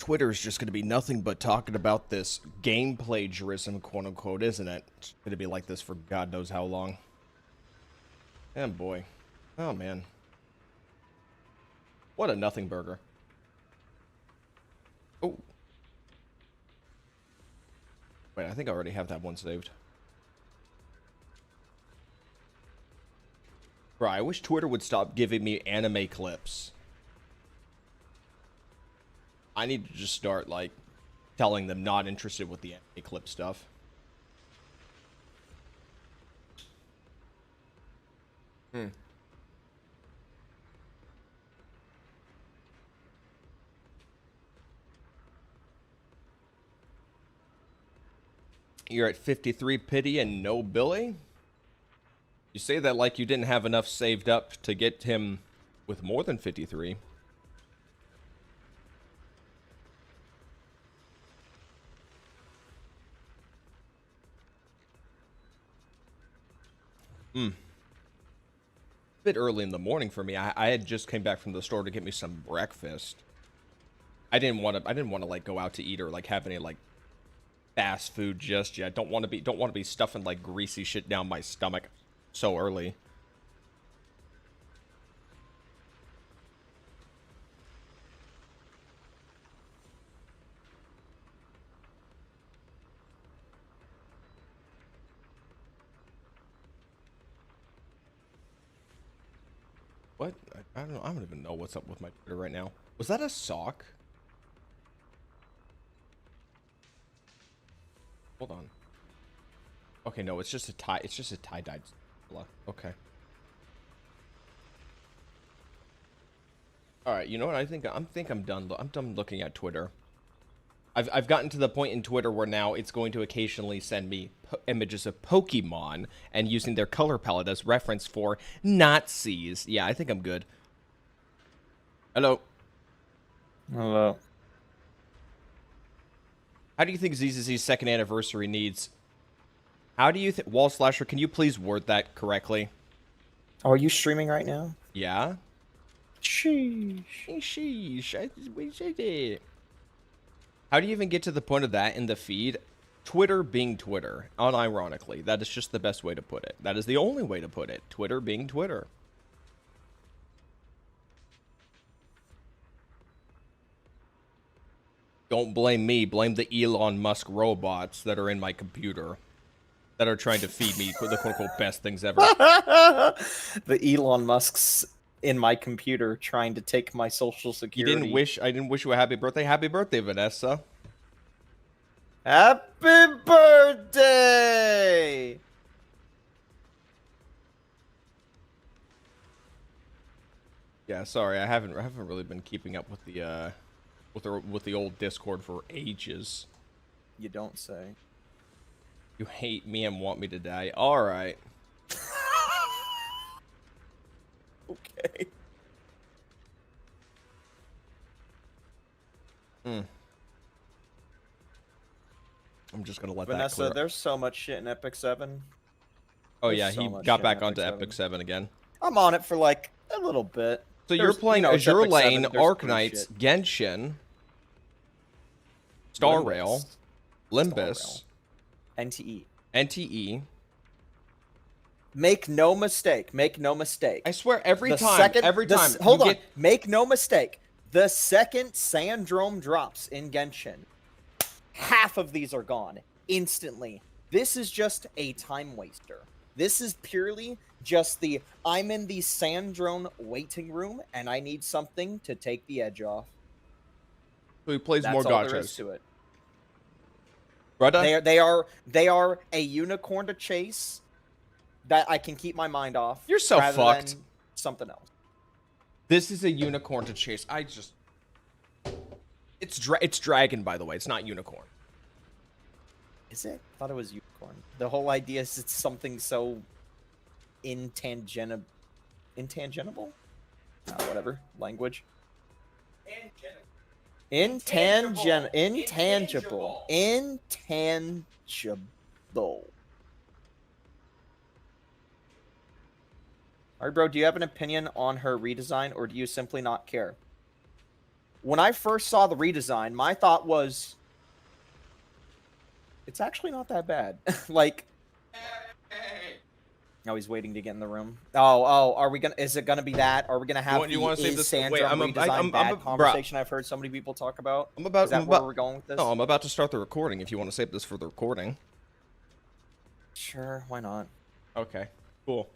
Twitter's just going to be nothing but talking about this game plagiarism, quote unquote, isn't it? It's going to be like this for God knows how long. Oh boy. Oh man. What a nothing burger. Oh. Wait, I think I already have that one saved. Bro, I wish Twitter would stop giving me anime clips. I need to just start, like, telling them not interested with the anime clip stuff. You're at 53 pity and no Billy? You say that like you didn't have enough saved up to get him with more than 53. Bit early in the morning for me. I had just came back from the store to get me some breakfast. I didn't want to like go out to eat or like have any like fast food just yet. Don't want to be stuffing like greasy shit down my stomach so early. What? I don't know. I don't even know what's up with my Twitter right now. Was that a sock? Hold on. Okay, no, it's just a tie. It's just a tie-dyed. Okay. All right. You know what? I think I'm done. I'm done looking at Twitter. I've gotten to the point in Twitter where now it's going to occasionally send me images of Pokemon and using their color palette as reference for Nazis. Yeah, I think I'm good. Hello. Hello. How do you think ZZZ's second anniversary needs? How do you think... Wall Slasher, can you please word that correctly? Oh, are you streaming right now? Yeah? Sheesh. Sheesh. How do you even get to the point of that in the feed? Twitter being Twitter. Unironically. That is just the best way to put it. That is the only way to put it. Twitter being Twitter. Don't blame me. Blame the Elon Musk robots that are in my computer. That are trying to feed me the quote-unquote best things ever. The Elon Musk's in my computer trying to take my social security. I didn't wish you a happy birthday. Happy birthday, Vanessa. Happy birthday! Yeah, sorry, I haven't really been keeping up with the with the old Discord for ages. You don't say. You hate me and want me to die. All right. Okay. I'm just gonna let Vanessa, that clear. there's so much shit in Epic 7. Oh There's yeah, so he much got shit back in onto Epic Epic 7 again. I'm on it for like a little bit. So you're playing it's Azure Epic 7, Lane, there's Arknights, Genshin, Star Rail, Limbus, NTE. NTE. Make no mistake. Make no mistake. I swear, every time. Hold on. Make no mistake. The second Sandrome drops in Genshin, half of these are gone instantly. This is just a time waster. This is purely just I'm in the Sandrone waiting room and I need something to take the edge off. So he plays That's more all there is gachas. to it. Brother? They are a unicorn to chase that I can keep my mind off. You're so fucked. Than something else. This is a unicorn to chase. It's dragon, by the way. It's not unicorn. Is it? I thought it was unicorn. The whole idea is it's something so intangible. Whatever language. Intangible. Alright, bro, do you have an opinion on her redesign, or do you simply not care? when I first saw the redesign, my thought was, it's actually not that bad. Like, oh, he's waiting to get in the room. Are we gonna? Is it gonna be that? Are we gonna have You want to save this? Wait, redesign bad conversation? I've heard so many people talk about. Is that where we're going with this? No, I'm about to start the recording. If you want to save this for the recording. Sure, why not? Okay, cool.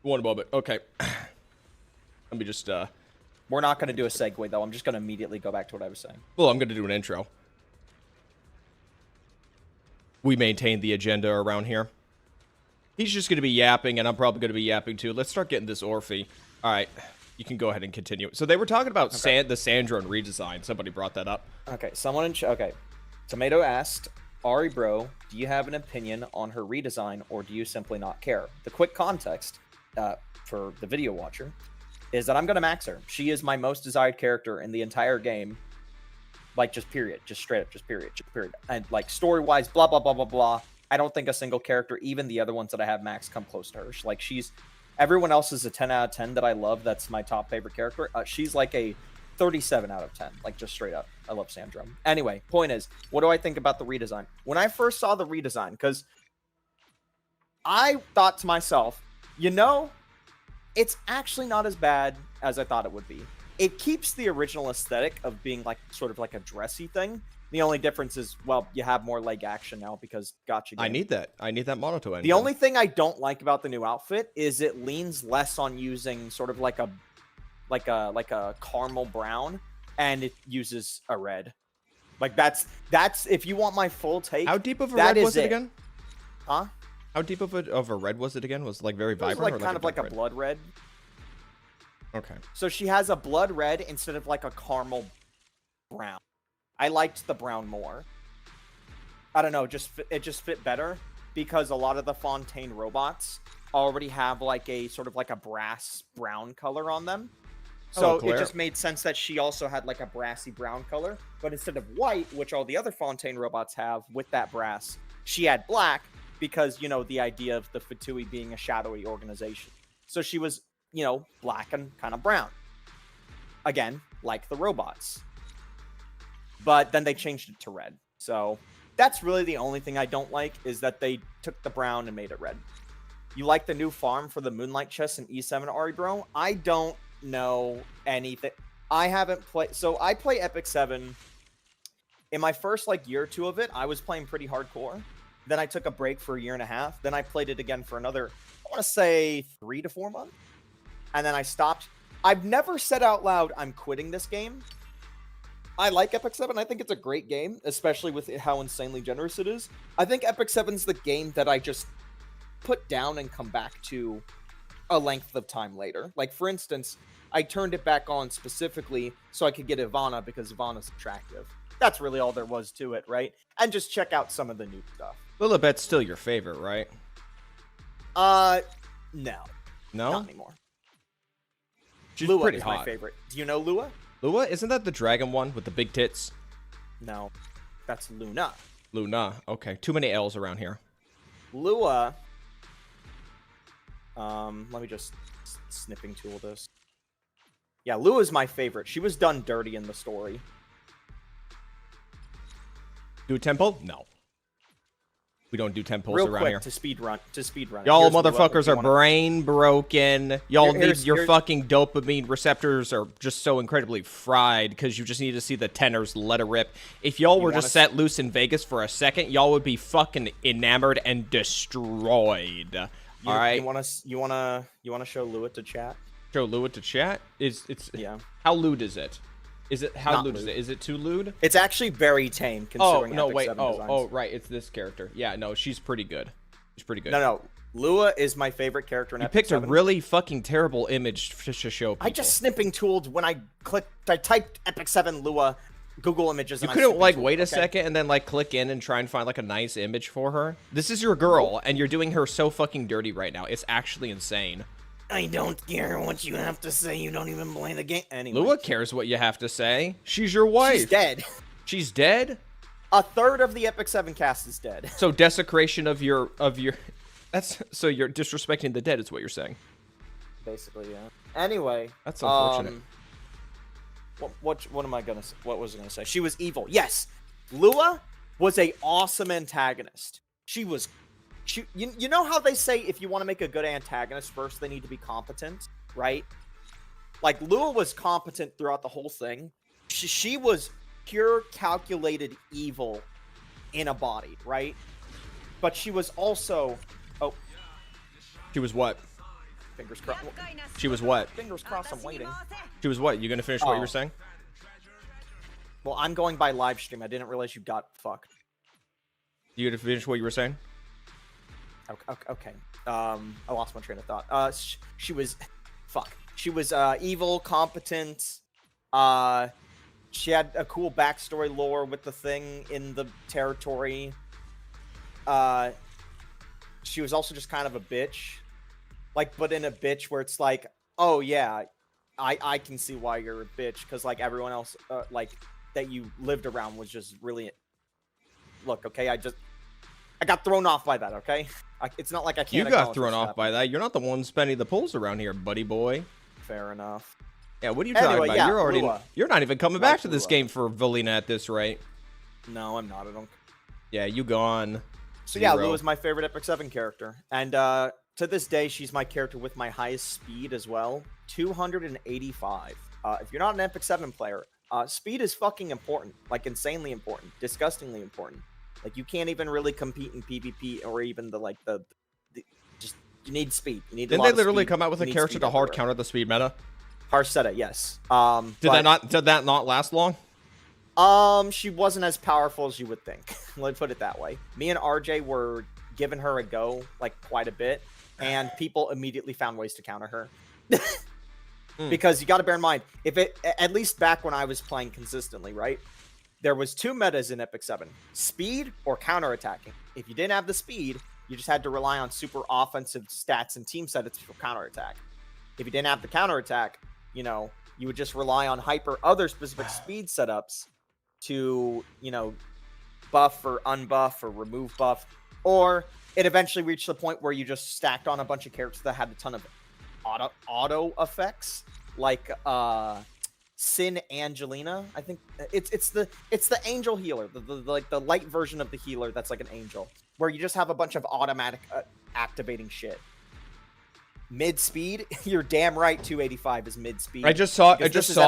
One moment. Okay. Let me just, We're not going to do a segue, though. I'm just going to immediately go back to what I was saying. Well, I'm going to do an intro. We maintain the agenda around here. He's just going to be yapping, and I'm probably going to be yapping, too. Let's start getting this Orphe. All right. You can go ahead and continue. So they were talking about the Sandrone redesign. Somebody brought that up. Okay, okay. Tomato asked, Ari bro, do you have an opinion on her redesign, or do you simply not care? The quick context for the video watcher is that I'm going to max her. She is my most desired character in the entire game. Like, just period. Just straight up, just period. And, like, story-wise, blah, blah, blah, blah, blah. I don't think a single character, even the other ones that I have max, come close to her. Like, everyone else is a 10 out of 10 that I love. That's my top favorite character. She's like a 37 out of 10. Like, just straight up. I love Sandrone. Anyway, point is, what do I think about the redesign? When I first saw the redesign, because I thought to myself, you know, it's actually not as bad as I thought it would be. It keeps the original aesthetic of being like sort of like a dressy thing. The only difference is, well, you have more leg action now because gotcha game. I need that Monoto engine. The only thing I don't like about the new outfit is it leans less on using sort of like a caramel brown, and it uses a red. Like that's if you want my full take. How deep of a red was it again? Huh? How deep of a red was it again? Was it like very vibrant? It was like kind of like a blood red. Okay. So she has a blood red instead of like a caramel brown. I liked the brown more. I don't know, it just fit better because a lot of the Fontaine robots already have like a sort of like a brass brown color on them. So it just made sense that she also had like a brassy brown color, but instead of white, which all the other Fontaine robots have with that brass, she had black because, you know, the idea of the Fatui being a shadowy organization. So she was, you know, black and kind of brown. Again, like the robots. But then they changed it to red. So that's really the only thing I don't like, is that they took the brown and made it red. You like the new farm for the Moonlight Chest in E7, Ari bro? I don't know anything. I haven't played. So I play Epic 7. In my first like year or two of it, I was playing pretty hardcore. Then I took a break for a year and a half. Then I played it again for another, I want to say 3 to 4 months. And then I stopped. I've never said out loud, I'm quitting this game. I like Epic 7. I think it's a great game, especially with how insanely generous it is. I think Epic 7's the game that I just put down and come back to a length of time later. Like, for instance, I turned it back on specifically so I could get Ivana because Ivana's attractive. That's really all there was to it, right? And just check out some of the new stuff. Lilibet's still your favorite, right? No. No? Not anymore. She's Lua pretty is hot. my favorite. Do you know Lua? Lua? Isn't that the dragon one with the big tits? No. That's Luna. Luna. Okay. Too many L's around here. Lua. Let me just snipping tool this. Yeah, Lua's my favorite. She was done dirty in the story. Do a temple? No. We don't do temples Real around quick, here. To speed run. Y'all motherfuckers are brain broken. Y'all need your fucking dopamine receptors are just so incredibly fried because you just need to see the tenors let it rip. If y'all were just set loose in Vegas for a second, y'all would be fucking enamored and destroyed. All right. You wanna show Lua to chat? Show Lua to chat? Yeah. How lewd is it? How lewd lewd. is it? Is it too lewd? It's actually very tame considering Epic 7 designs. Oh, right. It's this character. Yeah, no, she's pretty good. She's pretty good. No. Lua is my favorite character in Epic 7. You picked a really fucking terrible image to show people. I just snipping tooled when I typed Epic 7 Lua Google Images. You couldn't like wait a second and then like click in and try and find like a nice image for her? This is your girl and you're doing her so fucking dirty right now. It's actually insane. I don't care what you have to say. You don't even play the game. Anyway. Lua cares what you have to say. She's your wife. She's dead. She's dead? A third of the Epic 7 cast is dead. So desecration of your so you're disrespecting the dead, is what you're saying. Basically, yeah. Anyway. That's unfortunate. what am I gonna say? What was I gonna say? She was evil. Yes, Lua was a awesome antagonist. You know how they say if you want to make a good antagonist, first they need to be competent, right? Like Lua was competent throughout the whole thing. She was pure calculated evil in a body, right? But she was also, oh, She was what? fingers crossed. She was what? Fingers crossed. I'm waiting. She was what? You gonna finish what you were saying? Well, I'm going by live stream. I didn't realize you got fucked. You gonna finish what you were saying? Okay. I lost my train of thought. She was, fuck. She was evil, competent. She had a cool backstory lore with the thing in the territory. She was also just kind of a bitch, like, but in a bitch where it's like, oh yeah, I can see why you're a bitch, because like everyone else, like that you lived around was just really. Look, okay, I got thrown off by that. Okay. It's not like I can't. You got thrown off by that. You're not the one spending the pulls around here, buddy boy. Fair enough. Yeah, what are you talking about? Yeah, you're already. Lua. You're not even coming back to this Lua. game for Velina at this rate. No, I'm not. I don't. Yeah, you gone. So yeah, Zero. Lua's my favorite Epic 7 character, and to this day, she's my character with my highest speed as well, 285. If you're not an Epic 7 player, speed is fucking important, like insanely important, disgustingly important. Like you can't even really compete in PvP or even the just you need speed. You need. Didn't they literally come out with a character to hard counter the speed meta? Harseta, yes. Did that not last long? She wasn't as powerful as you would think. Let's put it that way. Me and RJ were giving her a go, like, quite a bit, and people immediately found ways to counter her. Because you got to bear in mind, at least back when I was playing consistently, right? There was two metas in Epic 7. Speed or counterattacking. If you didn't have the speed, you just had to rely on super offensive stats and team setups for counterattack. If you didn't have the counterattack, you know, you would just rely on other specific speed setups to, you know, buff or unbuff or remove buff. Or it eventually reached the point where you just stacked on a bunch of characters that had a ton of auto effects, like Sin Angelina. I think it's the angel healer, the light version of the healer that's like an angel, where you just have a bunch of automatic activating shit. Mid speed, you're damn right. 285 is mid speed. I just saw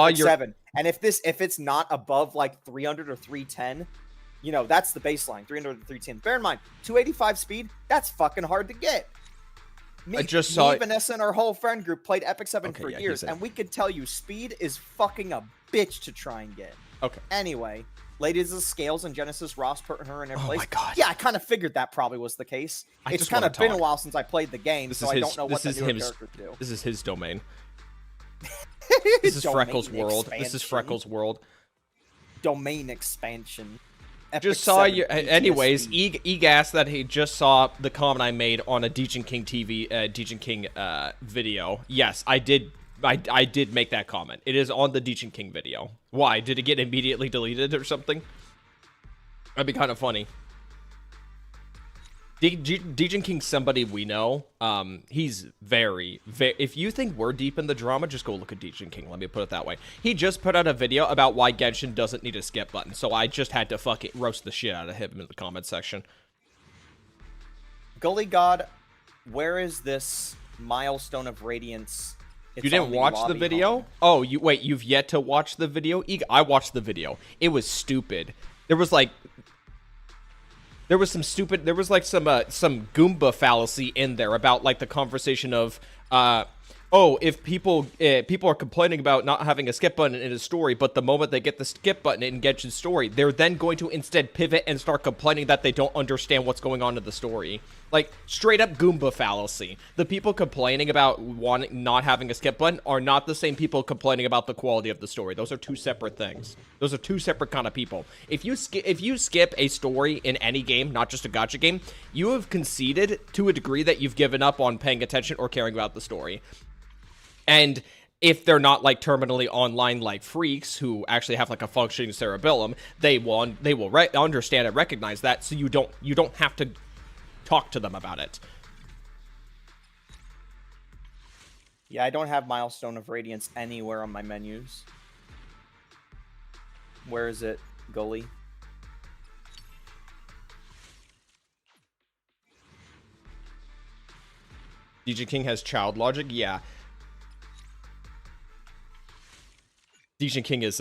your 7, and if it's not above like 300 or 310, you know that's the baseline. 300 or 310. Bear in mind, 285 speed. That's fucking hard to get. Me, Vanessa, and our whole friend group played Epic 7 for years, and we could tell you speed is fucking a bitch to try and get. Okay. Anyway, Ladies of Scales and Genesis Ross putting her in her place. Oh my god. Yeah, I kind of figured that probably was the case. It's kind of been a while since I played the game, so I don't know what the newer characters do. This is his domain. This is Freckles' world. This is Freckles' world. Domain expansion. Epic Just saw 7 you. Anyways, Egas that he just saw the comment I made on a Degen King TV, Degen King video. Yes, I did. I did make that comment. It is on the Degen King video. Why? Did it get immediately deleted or something? That'd be kind of funny. Degen King's somebody we know. He's very. If you think we're deep in the drama, just go look at Degen King. Let me put it that way. He just put out a video about why Genshin doesn't need a skip button, so I just had to fucking roast the shit out of him in the comment section. Gully God, where is this milestone of radiance? You didn't watch the video? Home. Oh, you've yet to watch the video? I watched the video. It was stupid. There was like some Goomba fallacy in there about like the conversation of if people are complaining about not having a skip button in a story, but the moment they get the skip button in Genshin's story, they're then going to instead pivot and start complaining that they don't understand what's going on in the story. Like, straight up Goomba fallacy. The people complaining about not having a skip button are not the same people complaining about the quality of the story. Those are two separate things. Those are two separate kind of people. If you skip a story in any game, not just a gacha game, you have conceded to a degree that you've given up on paying attention or caring about the story. And if they're not like terminally online like freaks who actually have like a functioning cerebellum, they will understand and recognize that, so you don't have to talk to them about it. Yeah, I don't have Milestone of Radiance anywhere on my menus. Where is it, Gully? DJ King has child logic? Yeah. DJ King is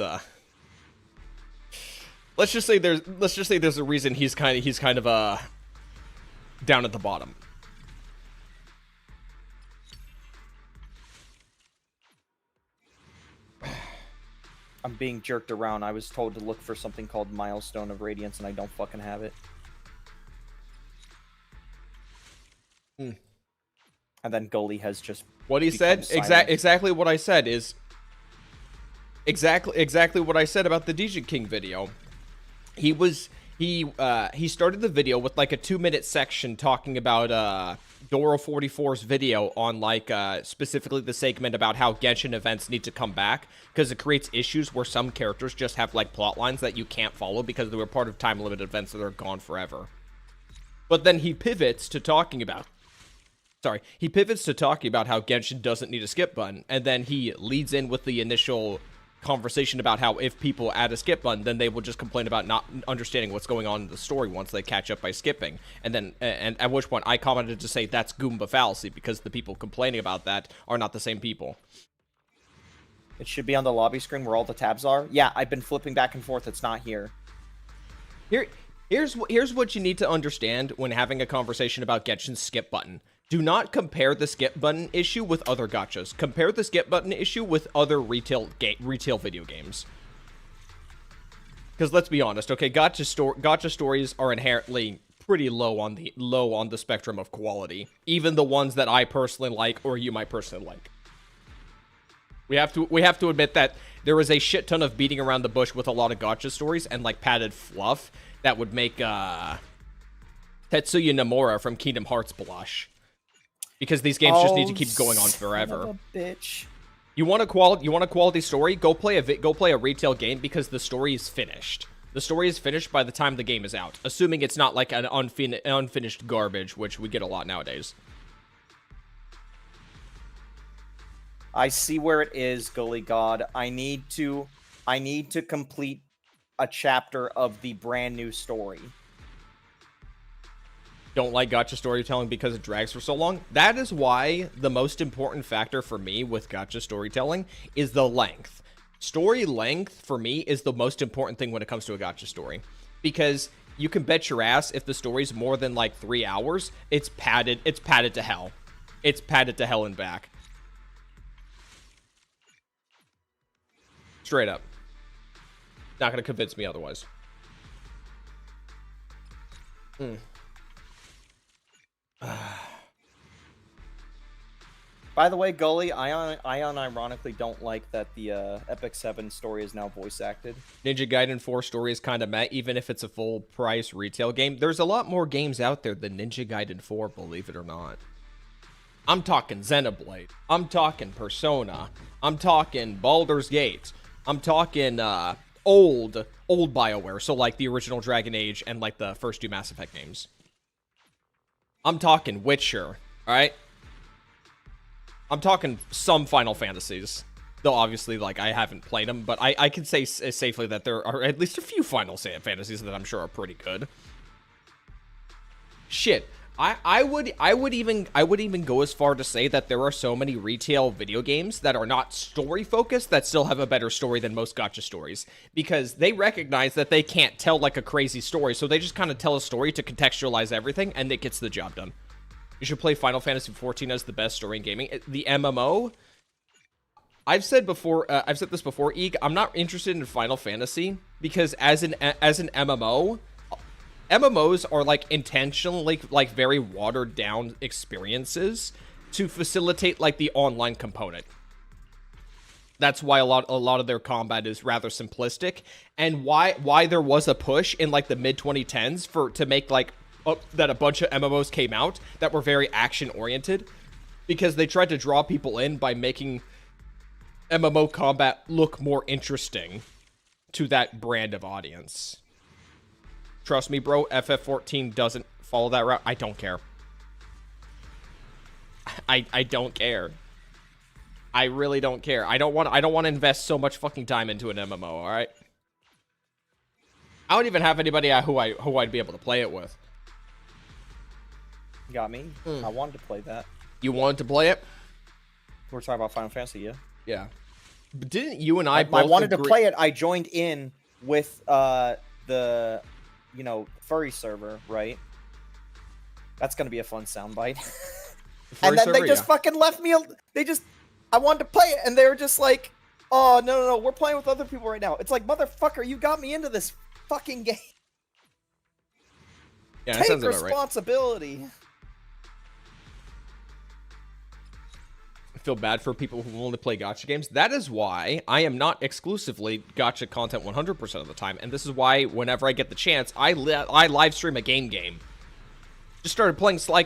let's just say there's a reason he's kind of down at the bottom. I'm being jerked around. I was told to look for something called Milestone of Radiance, and I don't fucking have it. Hmm. And then Gully has just what he said. Exactly what I said is exactly what I said about the DJ King video. He started the video with like a 2-minute section talking about Doro 44's video on like specifically the segment about how Genshin events need to come back because it creates issues where some characters just have like plot lines that you can't follow because they were part of time limited events that are gone forever. But then he pivots to talking about how Genshin doesn't need a skip button, and then he leads in with the initial conversation about how if people add a skip button, then they will just complain about not understanding what's going on in the story once they catch up by skipping. And then, and at which point I commented to say that's Goomba fallacy because the people complaining about that are not the same people. It should be on the lobby screen where all the tabs are. Yeah, I've been flipping back and forth. It's not here. Here's what you need to understand when having a conversation about Genshin's skip button. Do not compare the skip button issue with other gachas. Compare the skip button issue with other retail video games. Because let's be honest, okay, gacha stories are inherently pretty low on the spectrum of quality. Even the ones that I personally like or you might personally like. We have to admit that there is a shit ton of beating around the bush with a lot of gacha stories and like padded fluff that would make Tetsuya Nomura from Kingdom Hearts blush. Because these games just need to keep going on forever. Son of a bitch. You want a quality story? Go play a retail game because the story is finished. The story is finished by the time the game is out, assuming it's not like an unfinished garbage, which we get a lot nowadays. I see where it is, Gully God. I need to complete a chapter of the brand new story. Don't like gacha storytelling because it drags for so long. That is why the most important factor for me with gacha storytelling is the length. Story length for me is the most important thing when it comes to a gacha story, because you can bet your ass if the story's more than like 3 hours, it's padded to hell. It's padded to hell and back. Straight up. Not gonna convince me otherwise. By the way, Gully, I unironically don't like that the Epic 7 story is now voice acted. Ninja Gaiden 4 story is kind of meh, even if it's a full price retail game. There's a lot more games out there than Ninja Gaiden 4, believe it or not. I'm talking Xenoblade. I'm talking Persona. I'm talking Baldur's Gate. I'm talking old BioWare, so like the original Dragon Age and like the first 2 Mass Effect games. I'm talking Witcher, alright? I'm talking some Final Fantasies. Though obviously, like, I haven't played them, but I can say safely that there are at least a few Final Fantasies that I'm sure are pretty good. Shit. I would even go as far to say that there are so many retail video games that are not story focused that still have a better story than most gacha stories, because they recognize that they can't tell like a crazy story, so they just kind of tell a story to contextualize everything, and it gets the job done. You should play Final Fantasy XIV as the best story in gaming. The MMO, I've said this before, Eeg, I'm not interested in Final Fantasy because as an MMO, MMOs are like intentionally like very watered down experiences to facilitate like the online component. That's why a lot of their combat is rather simplistic, and why there was a push in like the mid 2010s to make like that a bunch of MMOs came out that were very action oriented, because they tried to draw people in by making MMO combat look more interesting to that brand of audience. Trust me, bro, FF14 doesn't follow that route. I don't care. I don't care. I really don't care. I don't want to invest so much fucking time into an MMO, all right? I don't even have anybody who I'd be able to play it with. Got me. I wanted to play that. You wanted to play it? We're talking about Final Fantasy, yeah. Yeah. But didn't you and I both I wanted agree... to play it. I joined in with the furry server, right? That's gonna be a fun soundbite. And then they just fucking left me. I wanted to play it, and they were just like, "Oh no, we're playing with other people right now." It's like, motherfucker, you got me into this fucking game. Yeah, that sounds Take about right. responsibility. I feel bad for people who only play gacha games. That is why I am not exclusively gacha content 100% of the time, and this is why whenever I get the chance, I live stream a game. Just started playing Sly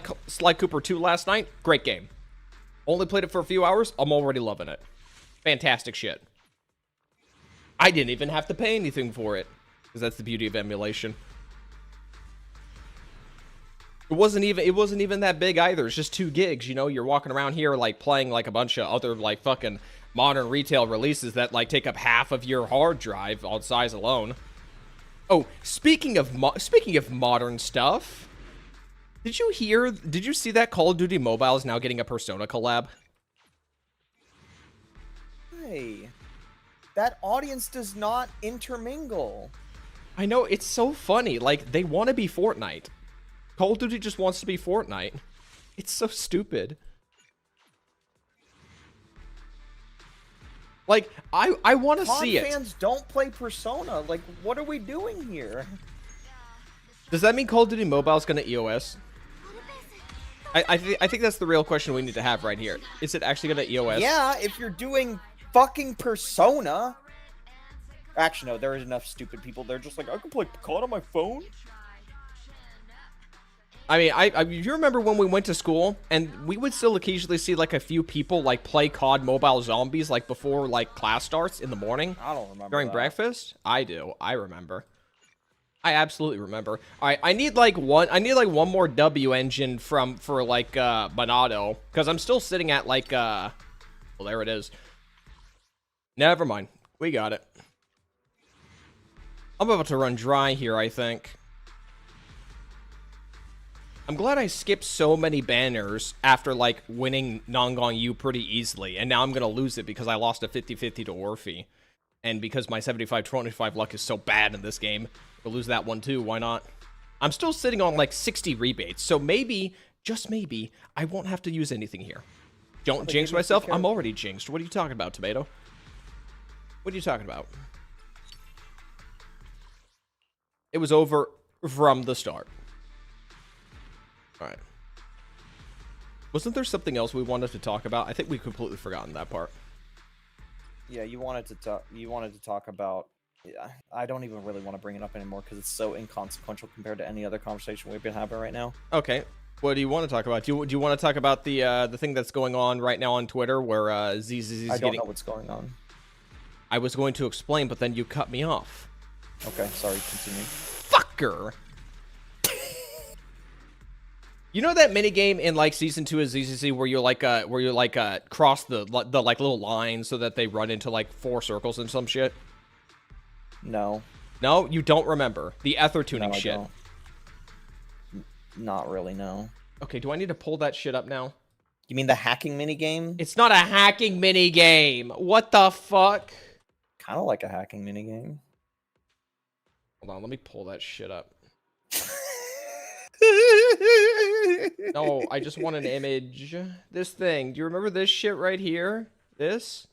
Cooper 2 last night. Great game. Only played it for a few hours. I'm already loving it. Fantastic shit. I didn't even have to pay anything for it, because that's the beauty of emulation. It wasn't even that big either. It's just 2 gigs, you know. You're walking around here like playing like a bunch of other like fucking modern retail releases that like take up half of your hard drive on size alone. Oh, speaking of modern stuff, did you see that Call of Duty Mobile is now getting a Persona collab? Hey, that audience does not intermingle. I know, it's so funny. Like, they want to be Fortnite. Call of Duty just wants to be Fortnite. It's so stupid. Like, I want to see it. Fans don't play Persona. Like, what are we doing here? Does that mean Call of Duty Mobile is going to EOS? I think that's the real question we need to have right here. Is it actually going to EOS? Yeah, if you're doing fucking Persona. Actually, no, there is enough stupid people. They're just like, I can play COD on my phone. I mean, you remember when we went to school and we would still occasionally see like a few people like play COD Mobile Zombies like before like class starts in the morning? I don't remember. During breakfast? I do. I remember. I absolutely remember. All right, I need like one more W engine for Monado, because I'm still sitting at like well, there it is. Never mind. We got it. I'm about to run dry here, I think. I'm glad I skipped so many banners after, like, winning Nongong Yu pretty easily, and now I'm going to lose it because I lost a 50-50 to Orphe. And because my 75-25 luck is so bad in this game, I'll lose that one too, why not? I'm still sitting on, like, 60 rebates, so maybe, just maybe, I won't have to use anything here. Don't jinx myself, I'm already jinxed. What are you talking about, Tomato? What are you talking about? It was over from the start. Alright. Wasn't there something else we wanted to talk about? I think we've completely forgotten that part. Yeah, you wanted to talk about... Yeah, I don't even really want to bring it up anymore because it's so inconsequential compared to any other conversation we've been having right now. Okay. What do you want to talk about? Do you want to talk about the thing that's going on right now on Twitter where ZZZ is I don't know what's going on. I was going to explain, but then you cut me off. Okay, sorry, continue. Fucker! You know that minigame in like season 2 of ZZZ where you're like cross the like little lines so that they run into like 4 circles and some shit? No. No, you don't remember the ether tuning No, I shit. don't. Not really, no. Okay, do I need to pull that shit up now? You mean the hacking minigame? It's not a hacking minigame. What the fuck? Kind of like a hacking minigame. Hold on, let me pull that shit up. No, I just want an image. This thing. Do you remember this shit right here? This?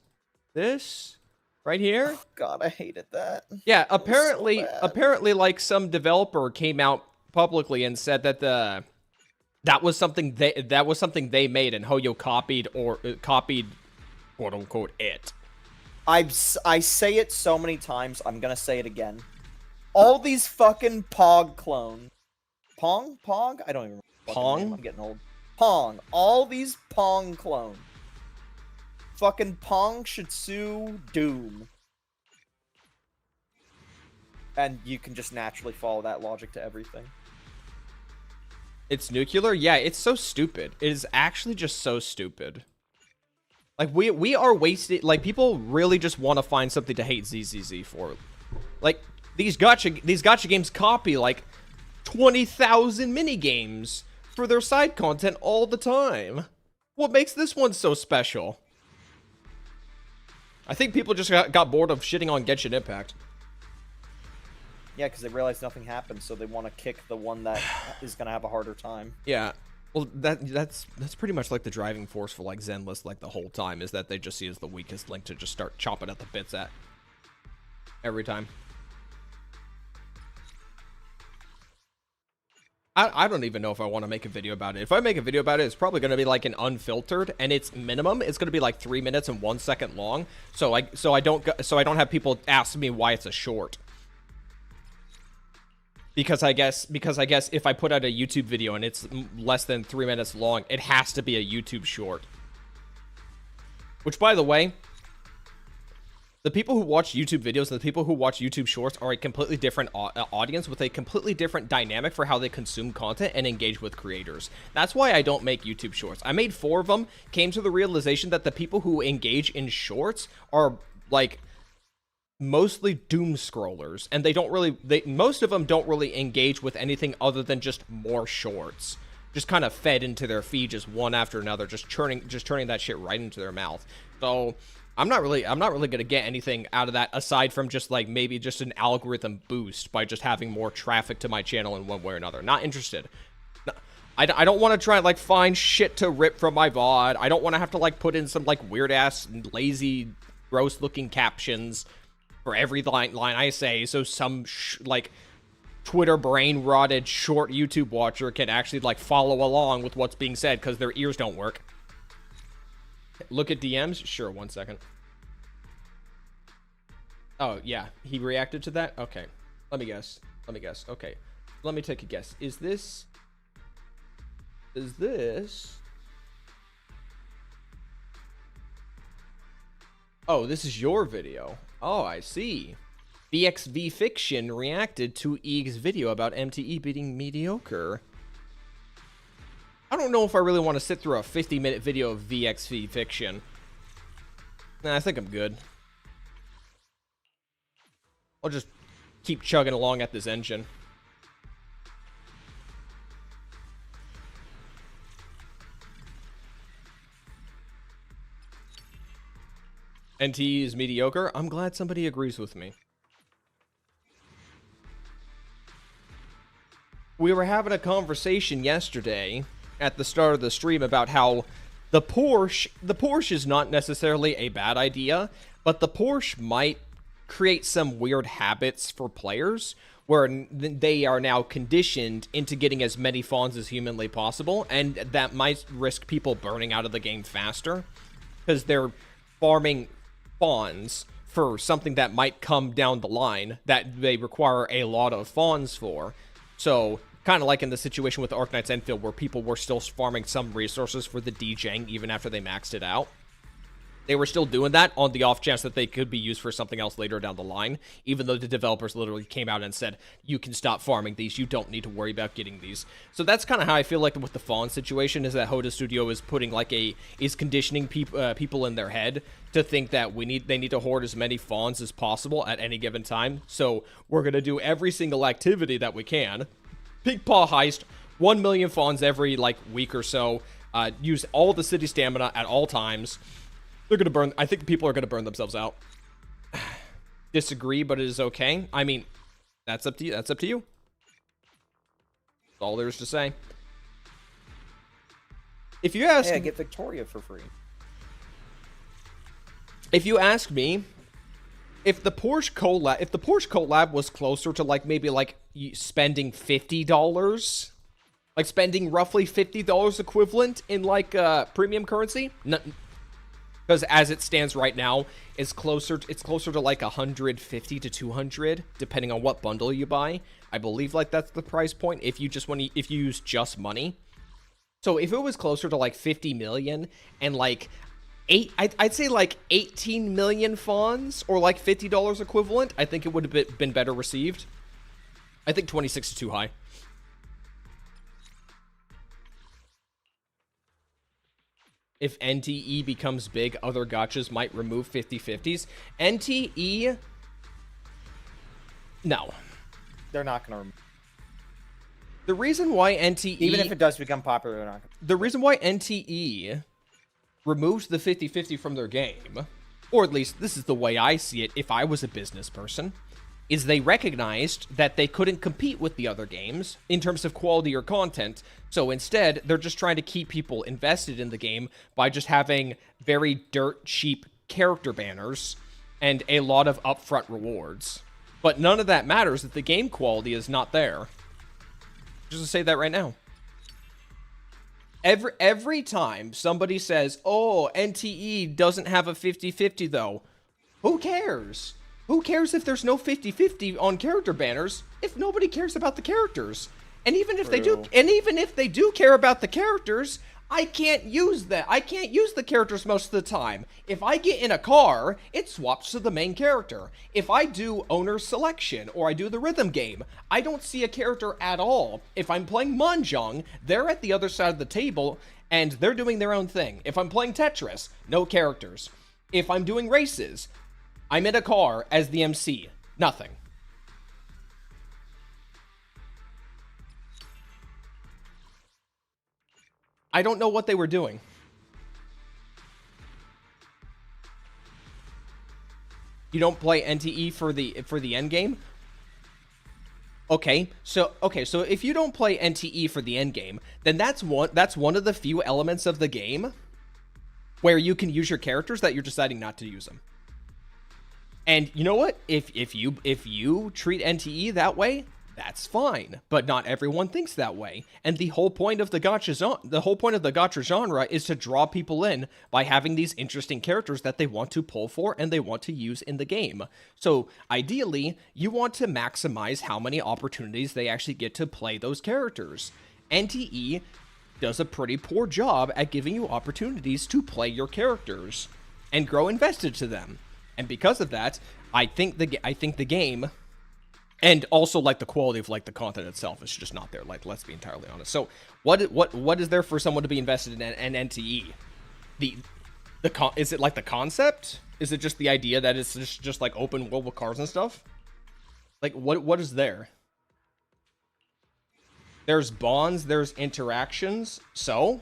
Right here? Oh, God, I hated that. Yeah, apparently, like, some developer came out publicly and said that that was something they made and Hoyo copied quote unquote it. I say it so many times, I'm gonna say it again. All these fucking Pog clones. Pog? I don't even remember. Pong? I'm getting old. Pong. All these Pong clones. Fucking Pong should sue Doom. And you can just naturally follow that logic to everything. It's nuclear? Yeah, it's so stupid. It is actually just so stupid. Like, we are wasted. Like, people really just want to find something to hate ZZZ for. Like, these gacha games copy like 20,000 mini games for their side content all the time. What makes this one so special? I think people just got bored of shitting on Genshin Impact. Yeah, because they realize nothing happened, so they want to kick the one that is gonna have a harder time. Yeah. Well, that's pretty much like the driving force for like Zenless like the whole time, is that they just see as the weakest link to just start chopping at the bits at every time. I don't even know if I want to make a video about it. If I make a video about it, it's probably going to be like an unfiltered, and it's minimum. It's going to be like 3 minutes and 1 second long. So I don't have people ask me why it's a short. Because I guess if I put out a YouTube video and it's less than 3 minutes long, it has to be a YouTube short. Which, by the way, the people who watch YouTube videos and the people who watch YouTube shorts are a completely different audience with a completely different dynamic for how they consume content and engage with creators. That's why I don't make YouTube shorts. I made 4 of them, came to the realization that the people who engage in shorts are like mostly doom scrollers, and most of them don't really engage with anything other than just more shorts. Just kind of fed into their feed just one after another, just turning that shit right into their mouth. So I'm not really gonna get anything out of that aside from just like maybe just an algorithm boost by just having more traffic to my channel in one way or another. Not interested. I don't want to try and like find shit to rip from my VOD. I don't want to have to like put in some like weird ass lazy gross looking captions for every line I say, so some like Twitter brain rotted short YouTube watcher can actually like follow along with what's being said because their ears don't work. Look at DMs? Sure, 1 second. Oh, yeah. He reacted to that? Okay. Let me guess. Okay. Let me take a guess. Is this... Oh, this is your video. Oh, I see. VXV Fiction reacted to Eeg's video about MTE beating mediocre. I don't know if I really want to sit through a 50-minute video of VXV Fiction. Nah, I think I'm good. I'll just keep chugging along at this engine. NTE is mediocre. I'm glad somebody agrees with me. We were having a conversation yesterday at the start of the stream about how the Porsche is not necessarily a bad idea, but the Porsche might create some weird habits for players where they are now conditioned into getting as many fawns as humanly possible, and that might risk people burning out of the game faster because they're farming fawns for something that might come down the line that they require a lot of fawns for. So kind of like in the situation with Arknight's Enfield, where people were still farming some resources for the DJing even after they maxed it out. They were still doing that on the off chance that they could be used for something else later down the line, even though the developers literally came out and said, you can stop farming these, you don't need to worry about getting these. So that's kind of how I feel like with the fawn situation, is that Hoda Studio is putting like is conditioning people in their head to think that they need to hoard as many fawns as possible at any given time. So we're going to do every single activity that we can. Pig Paw Heist, 1 million fawns every like week or so. Use all the city stamina at all times. They're gonna burn. I think people are gonna burn themselves out. Disagree, but it is okay. I mean, that's up to you. That's up to you. That's all there is to say. If you ask, hey, I get Victoria for free. If you ask me, if the Porsche collab was closer to like maybe like spending $50, like spending roughly $50 equivalent in like premium currency, because as it stands right now, it's closer to like 150 to 200, depending on what bundle you buy. I believe like that's the price point if you use just money. So if it was closer to like 50 million and like I'd say like 18 million fawns or like $50 equivalent, I think it would have been better received. I think 26 is too high. If NTE becomes big, other gachas might remove 50/50s. NTE No. They're not going to. The reason why NTE... Even if it does become popular, they're not gonna. The reason why NTE removed the 50-50 from their game, or at least this is the way I see it if I was a business person, is they recognized that they couldn't compete with the other games in terms of quality or content, so instead, they're just trying to keep people invested in the game by just having very dirt cheap character banners and a lot of upfront rewards. But none of that matters if the game quality is not there. Just to say that right now. Every time somebody says, oh, NTE doesn't have a 50-50 though, who cares? Who cares if there's no 50-50 on character banners if nobody cares about the characters? And even if they do care about the characters, I can't use that. I can't use the characters most of the time. If I get in a car, it swaps to the main character. If I do owner selection or I do the rhythm game, I don't see a character at all. If I'm playing Mahjong, they're at the other side of the table and they're doing their own thing. If I'm playing Tetris, no characters. If I'm doing races, I'm in a car as the MC. Nothing. I don't know what they were doing. You don't play NTE for the end game? Okay, so if you don't play NTE for the end game, then that's one of the few elements of the game where you can use your characters that you're deciding not to use them. And you know what? If you treat NTE that way, that's fine, but not everyone thinks that way. And the whole point of the gacha genre is to draw people in by having these interesting characters that they want to pull for and they want to use in the game. So ideally, you want to maximize how many opportunities they actually get to play those characters. NTE does a pretty poor job at giving you opportunities to play your characters and grow invested to them. And because of that, I think the game, and also like the quality of like the content itself, is just not there. Like, let's be entirely honest. So what is there for someone to be invested in an NTE? Is it like the concept? Is it just the idea that it's just like open world with cars and stuff? Like what is there? There's bonds, there's interactions. So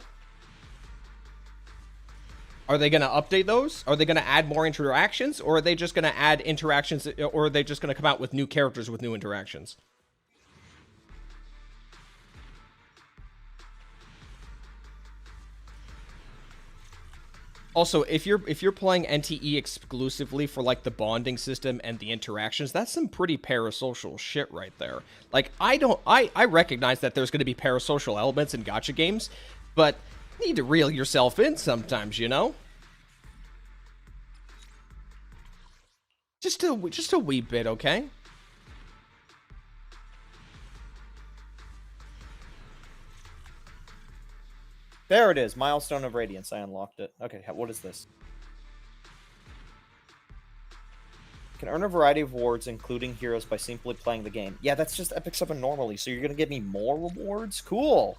are they going to update those? Are they going to add more interactions? Or are they just going to add interactions? Or are they just going to come out with new characters with new interactions? Also, if you're playing NTE exclusively for like the bonding system and the interactions, that's some pretty parasocial shit right there. Like, I recognize that there's going to be parasocial elements in gacha games, but you need to reel yourself in sometimes, you know? Just a wee bit, okay? There it is. Milestone of Radiance. I unlocked it. Okay, what is this? Can earn a variety of rewards, including heroes, by simply playing the game. Yeah, that's just Epic 7 normally, so you're going to give me more rewards? Cool.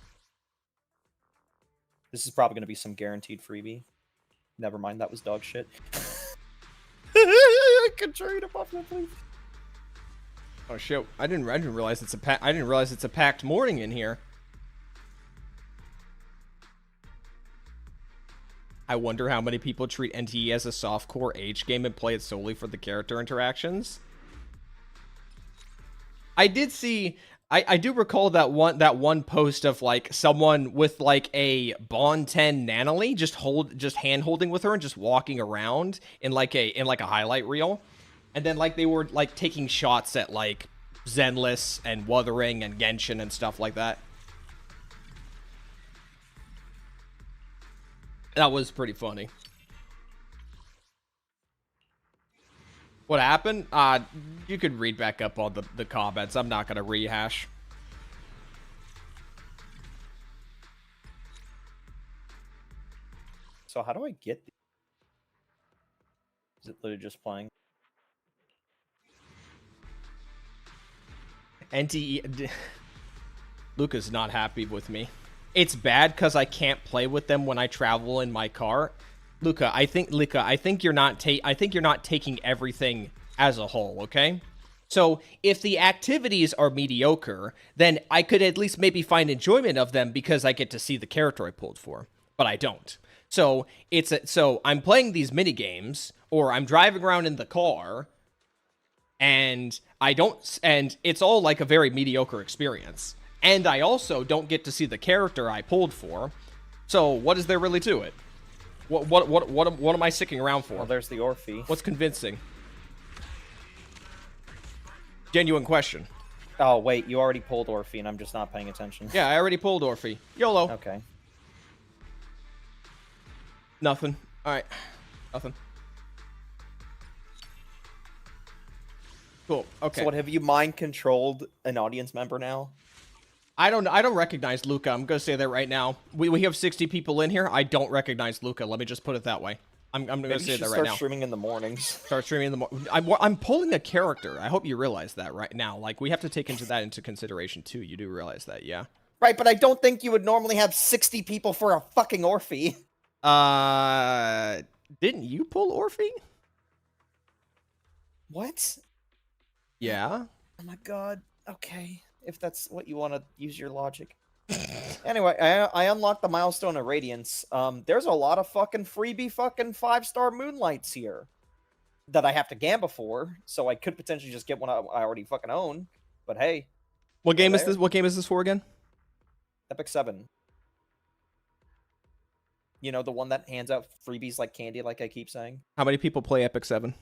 This is probably going to be some guaranteed freebie. Never mind, that was dog shit. I could trade him off, please. Oh shit! I didn't realize it's a packed morning in here. I wonder how many people treat NTE as a softcore age game and play it solely for the character interactions. I did see. I do recall that one post of like someone with like a Bond 10 Nanalie just hand holding with her and just walking around in like a highlight reel, and then like they were like taking shots at like Zenless and Wuthering and Genshin and stuff like that. That was pretty funny. What happened? You could read back up on the comments. I'm not gonna rehash. So how do I get these? Is it literally just playing? NTE... Luca's not happy with me. It's bad because I can't play with them when I travel in my car. Luca, I think you're not taking everything as a whole, okay? So if the activities are mediocre, then I could at least maybe find enjoyment of them because I get to see the character I pulled for, but I don't. So so I'm playing these mini games, or I'm driving around in the car, and it's all like a very mediocre experience. And I also don't get to see the character I pulled for. So what is there really to it? What am I sticking around for? Well, there's the Orphe. What's convincing? Genuine question. Oh, wait, you already pulled Orphe, and I'm just not paying attention. Yeah, I already pulled Orphe. YOLO. Okay. Nothing. All right. Nothing. Cool. Okay. So what, have you mind-controlled an audience member now? I don't recognize Luca. I'm gonna say that right now. We have 60 people in here. I don't recognize Luca. Let me just put it that way. I'm gonna say that right now. Start streaming in the mornings. Start streaming in the morning. I'm pulling a character. I hope you realize that right now. Like, we have to take that into consideration too. You do realize that, yeah? Right, but I don't think you would normally have 60 people for a fucking Orphe. Didn't you pull Orphe? What? Yeah. Oh my god. Okay. If that's what you want to use your logic. Anyway, I unlocked the milestone of Radiance. There's a lot of fucking freebie fucking 5-star Moonlights here that I have to gamble for, so I could potentially just get one I already fucking own. But hey. What game is this? What game is this for again? Epic 7. You know, the one that hands out freebies like candy, like I keep saying? How many people play Epic 7?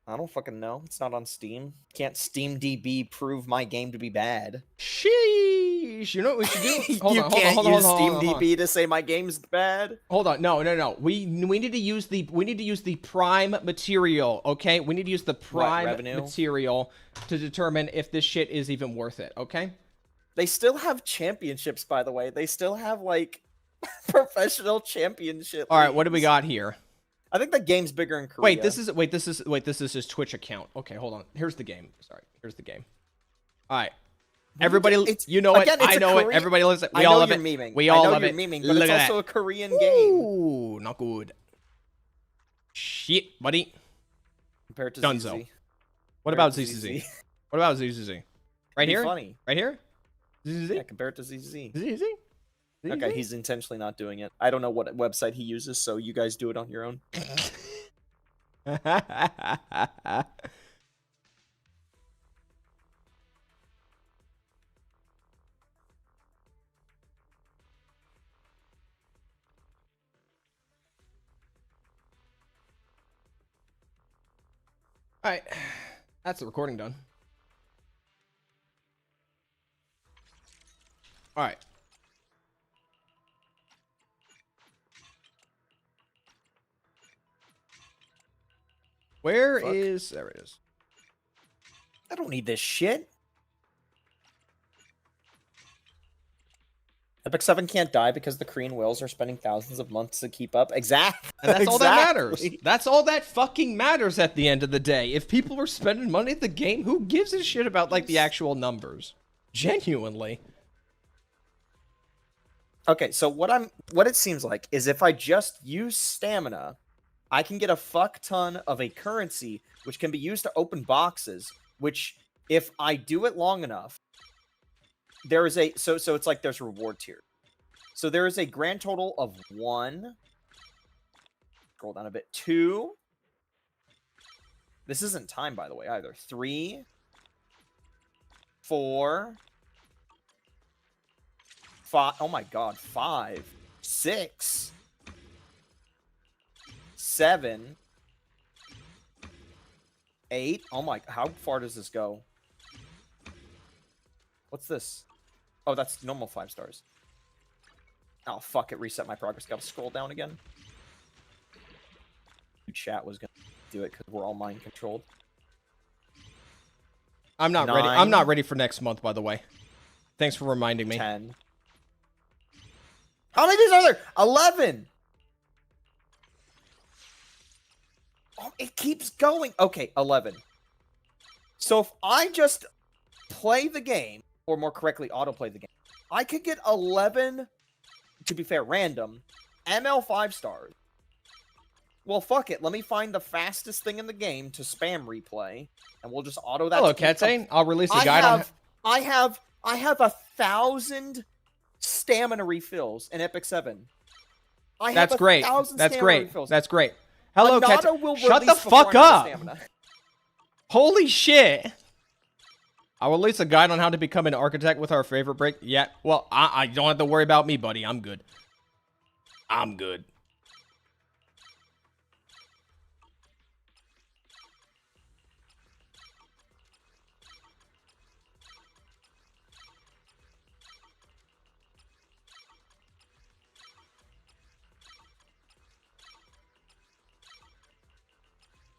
I don't fucking know. It's not on Steam. Can't SteamDB prove my game to be bad. Sheesh. You know what we should do? Hold you on, can't hold on, use hold on, hold on. SteamDB to say my game's bad? Hold on. No. We need to use the prime material, okay? We need to use the prime material to determine if this shit is even worth it, okay? They still have championships, by the way. They still have, like, professional championship All right, leagues. what do we got here? I think the game's bigger in Korea. Wait, this is his Twitch account. Okay, hold on. Here's the game. Sorry. Here's the game. All right. Everybody, you know it. I know it. Everybody listen. We all love it. Memeing. We all love you're it. Memeing, but Look it's at also that. a Korean game. Ooh, not good. Shit, buddy. Compared to Dunzo. ZZ. What about ZZZ? What about ZZZ? Right here? Funny. Right here? ZZZ? Yeah, compared to ZZ. ZZZ? Okay, he's intentionally not doing it. I don't know what website he uses, so you guys do it on your own. Alright, that's the recording done. Alright. Where is... There it is. I don't need this shit. Epic 7 can't die because the Korean whales are spending thousands of months to keep up. Exactly. And that's all that matters. That's all that fucking matters at the end of the day. If people were spending money at the game, who gives a shit about, like, the actual numbers? Genuinely. Okay, so what it seems like is if I just use stamina, I can get a fuck ton of a currency, which can be used to open boxes, which, if I do it long enough, there is a... So it's like there's reward tier. So there is a grand total of 1... Scroll down a bit. 2... This isn't time, by the way, either. 3... 4... 5... Oh my god. 5... 6... 7... 8... Oh my... How far does this go? What's this? Oh, that's normal 5 stars. Oh, fuck it. Reset my progress. Gotta scroll down again. Chat was gonna do it because we're all mind controlled. I'm not ready. I'm not ready for next month, by the way. Thanks for reminding me. 10. How many of these are there? 11! Oh, it keeps going. Okay, 11. So if I just play the game, or more correctly, autoplay the game, I could get 11, to be fair, random, ML 5 stars Well, fuck it. Let me find the fastest thing in the game to spam replay, and we'll just auto that. Hello, Katsane. I'll release a guide on... I have 1,000 stamina refills in Epic 7. That's great. That's great. That's great. Hello, Katsane. Shut the fuck up. Holy shit. I'll release a guide on how to become an architect with our favorite break. Yeah, well, I don't have to worry about me, buddy. I'm good. I'm good.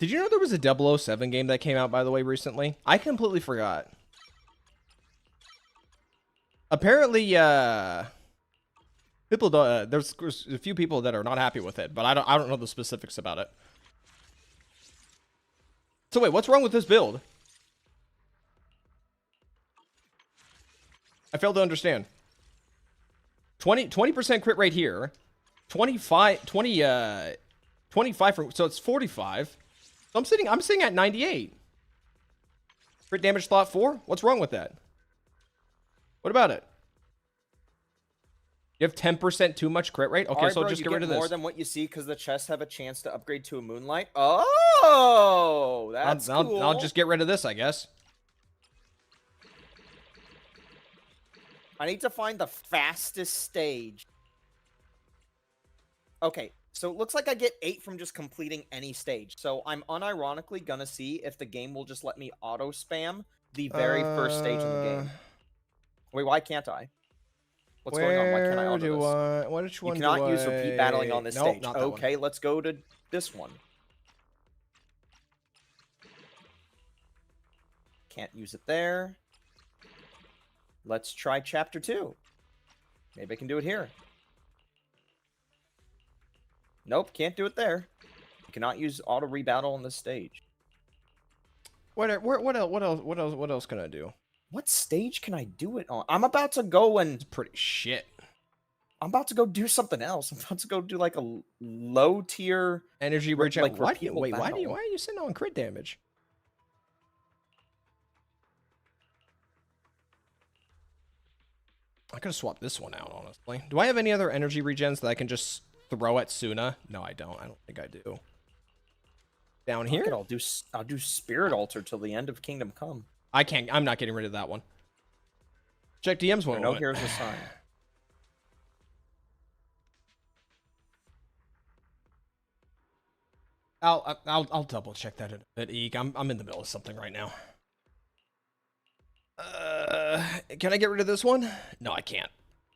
Did you know there was a 007 game that came out, by the way, recently? I completely forgot. Apparently, people don't, there's a few people that are not happy with it, but I don't know the specifics about it. So wait, what's wrong with this build? I failed to understand. 20% crit rate here. 25 for, so it's 45. So I'm sitting at 98. Crit damage slot 4? What's wrong with that? What about it? You have 10% too much crit rate? Okay, so just get rid of this. More than what you see because the chests have a chance to upgrade to a moonlight. Oh, that's cool. I'll just get rid of this, I guess. I need to find the fastest stage. Okay, so it looks like I get 8 from just completing any stage. So I'm unironically gonna see if the game will just let me auto spam the very first stage in the game. Wait, why can't I? What's going on? Why can't I auto this? You cannot use repeat battling on this stage. Okay, let's go to this one. Can't use it there. Let's try chapter 2. Maybe I can do it here. Nope, can't do it there. You cannot use auto rebattle on this stage. What else can I do? What stage can I do it on? I'm about to go and... It's pretty shit. I'm about to go do something else. I'm about to go do like a low tier energy regen. Like, why are you sitting on crit damage? I could have swapped this one out, honestly. Do I have any other energy regens that I can just throw at Suna? No, I don't. I don't think I do. Down here? I'll do Spirit Altar till the end of Kingdom Come. I can't. I'm not getting rid of that one. Check DMs one. No, here's the sign. I'll double check that in a bit, Eek. I'm in the middle of something right now. Can I get rid of this one? No, I can't.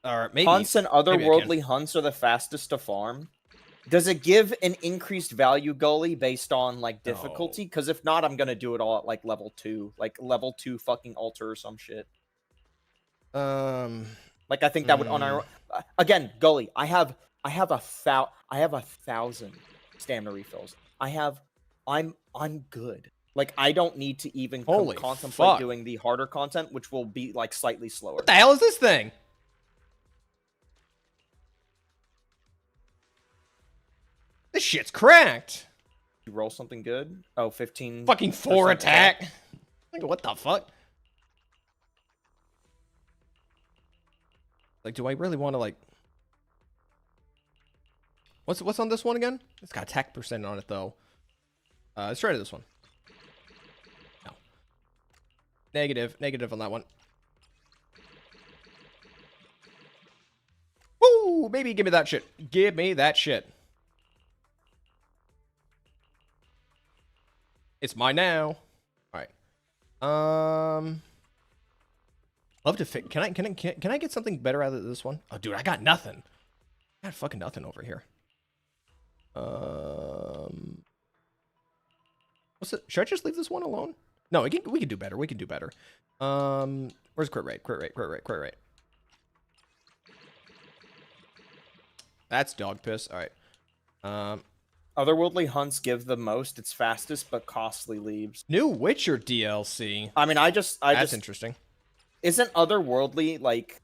Or maybe hunts and otherworldly hunts are the fastest to farm. Does it give an increased value, Gully, based on like difficulty? Because if not, I'm gonna do it all at like level 2, like level 2 fucking altar or some shit. Like I think that would again, Gully. I have 1,000 stamina refills. I'm good. Like I don't need to even contemplate doing the harder content, which will be like slightly slower. What the hell is this thing? This shit's cracked. You roll something good? Oh, 15. Fucking 4 attack. Like, what the fuck? Like, do I really want to like? What's on this one again? It's got attack percent on it though. Let's try this one. No. Negative on that one. Woo! Baby, give me that shit. Give me that shit. It's mine now. All right. Love to fit. Can I get something better out of this one? Oh, dude, I got nothing. I got fucking nothing over here. What's it? Should I just leave this one alone? No, we can do better. We can do better. Where's crit rate? Crit rate. That's dog piss. All right. Otherworldly hunts give the most. It's fastest but costly leaves. New Witcher DLC. I mean, That's interesting. Isn't Otherworldly like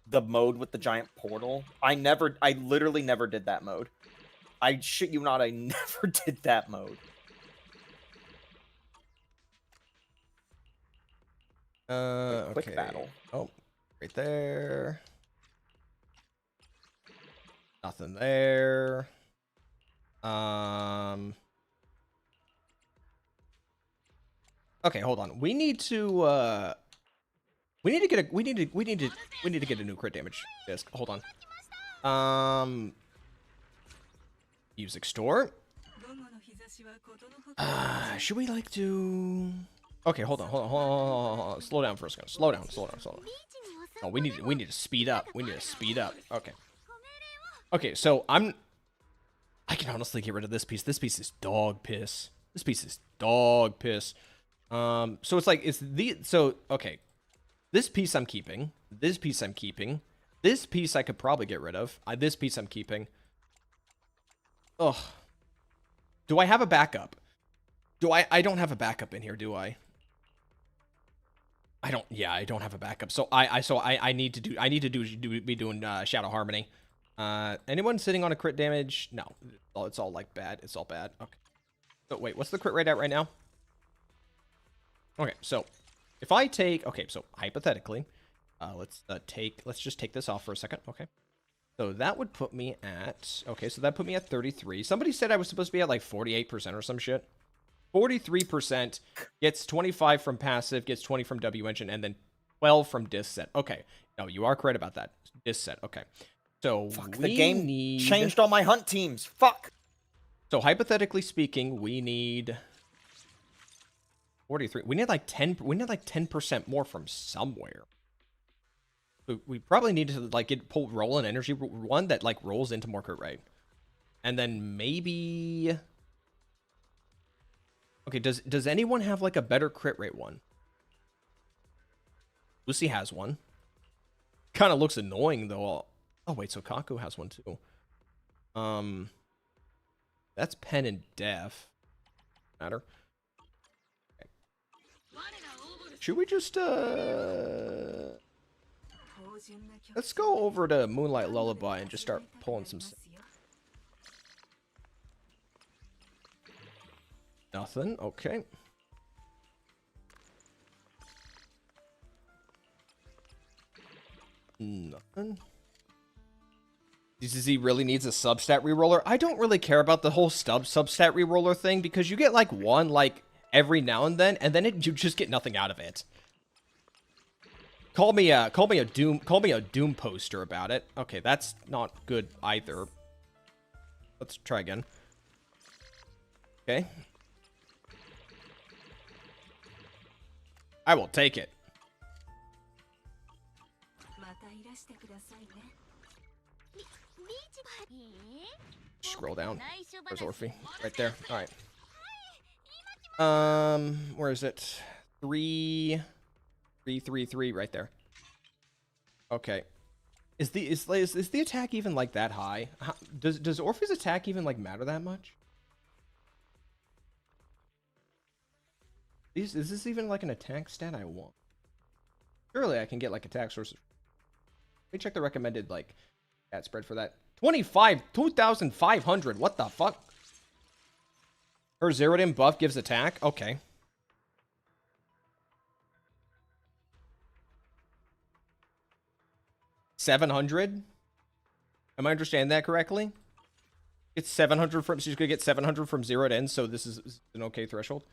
the mode with the giant portal? I literally never did that mode. I shit you not, I never did that mode. Quick Okay. battle. Oh, right there. Nothing there. Okay, hold on. We need to get a new crit damage disc. Hold on. Music store. Should we like to? Okay, hold on. Slow down for a second. Slow down. Oh, we need to speed up. Okay, so I can honestly get rid of this piece. This piece is dog piss. So it's like okay. This piece I'm keeping. This piece I could probably get rid of. This piece I'm keeping. Ugh. Do I have a backup? I don't have a backup in here, do I? I don't have a backup. So I need to be doing Shadow Harmony. Anyone sitting on a crit damage? No. Oh, it's all like bad. It's all bad. Okay. So wait, what's the crit rate at right now? Okay, so if I take, okay, so hypothetically, let's just take this off for a second. Okay. So that would put me at, okay, so that put me at 33. Somebody said I was supposed to be at like 48% or some shit. 43% gets 25 from passive, gets 20 from W engine, and then 12 from disc set. Okay. No, you are correct about that. Disc set. Okay. So the game changed all my hunt teams. Fuck. So hypothetically speaking, we need 43. We need like 10% more from somewhere. We probably need to like pull roll an energy one that like rolls into more crit rate. And then maybe, okay, does anyone have like a better crit rate one? Lucy has one. Kind of looks annoying though. Oh wait, so Kaku has one too. That's Pen and Def. Matter. Okay. Should we just let's go over to Moonlight Lullaby and just start pulling some. Nothing. Okay. Nothing. DCZ really needs a substat reroller. I don't really care about the whole substat reroller thing because you get like one like every now and then you just get nothing out of it. Call me a doom poster about it. Okay, that's not good either. Let's try again. Okay. I will take it. Scroll down. Where's Orphe? Right there. All right. Where is it? 3, 3, 3, 3. Right there. Okay. Is the attack even like that high? Does Orphe's attack even like matter that much? Is this even like an attack stat I want? Surely I can get like attack sources. Let me check the recommended like stat spread for that. 2,500. What the fuck? Her zeroed in buff gives attack? Okay. $700? Am I understanding that correctly? It's 700 from, she's gonna get 700 from zeroed in, so this is an okay threshold.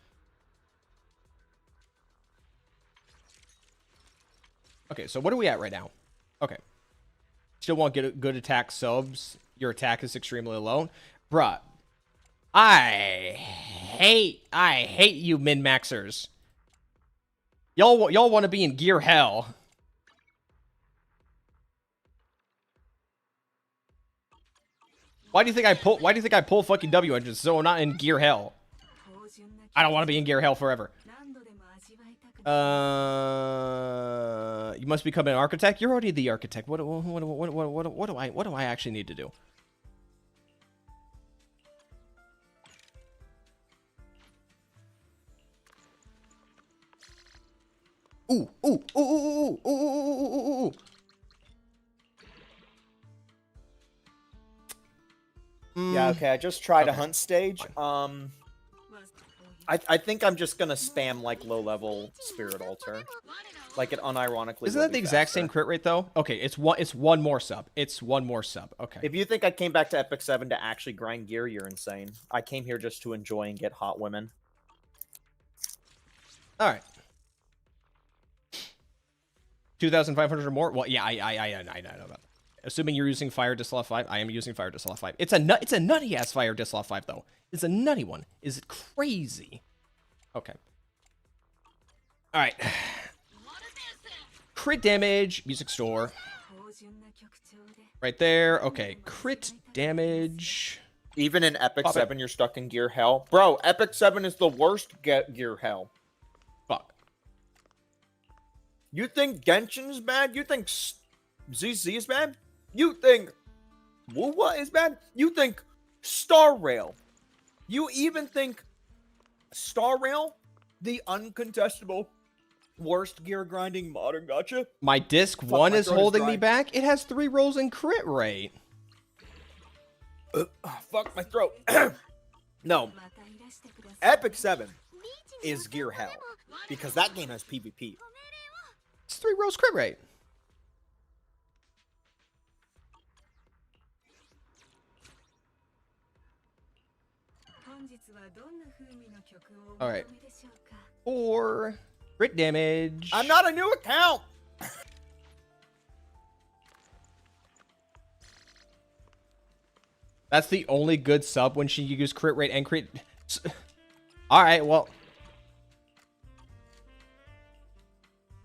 Okay, so what are we at right now? Okay. Still want good attack subs. Your attack is extremely low. Bruh. I hate you min-maxers. Y'all want to be in gear hell. Why do you think I pull fucking W engines so I'm not in gear hell? I don't want to be in gear hell forever. You must become an architect. You're already the architect. What do I actually need to do? Ooh. Yeah, okay, I just tried a Okay. hunt stage. I think I'm just gonna spam like low-level Spirit Altar. Like it unironically Isn't will that be the exact faster. same crit rate though? Okay, it's one more sub. It's one more sub. Okay. If you think I came back to Epic 7 to actually grind gear, you're insane. I came here just to enjoy and get hot women. All right. 2,500 or more? Well, yeah, I know about that. Assuming you're using Fire Dislot 5, I am using Fire Dislot 5. It's a nutty ass Fire Dislot 5 though. It's a nutty one. Is it crazy? Okay. All right. Crit damage, music store. Right there. Okay, crit damage. Even in Epic Pop it. 7, you're stuck in gear hell. Bro, Epic 7 is the worst gear hell. Fuck. You think Genshin is bad? You think ZZ is bad? You think Wuwa is bad? You think Star Rail? You even think Star Rail, the uncontestable worst gear grinding modern gacha? My disc 1 my is throat is holding me dry. back. It has 3 rolls in crit rate. Fuck my throat. No, Epic 7 is gear hell because that game has PvP. It's 3 rolls crit rate. All right. 4 crit damage. I'm not a new account. That's the only good sub when she used crit rate and crit. All right, well.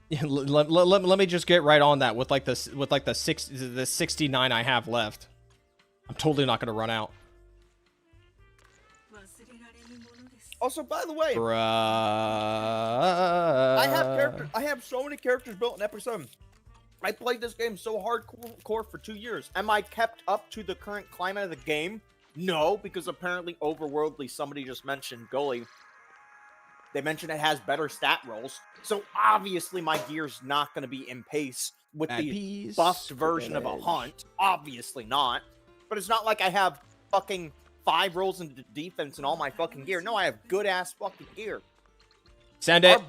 Yeah, let me just get right on that with like the 69 I have left. I'm totally not gonna run out. Also, by the way, Bruh. I have so many characters built in Epic 7. I played this game so hardcore for 2 years. Am I kept up to the current climate of the game? No, because apparently Overworldly, somebody just mentioned Gully. They mentioned it has better stat rolls. So obviously my gear's not going to be in pace with Bad the piece, buffed version of a damage. hunt. Obviously not. But it's not like I have fucking 5 rolls into defense and all my fucking gear. No, I have good ass fucking gear. Send it.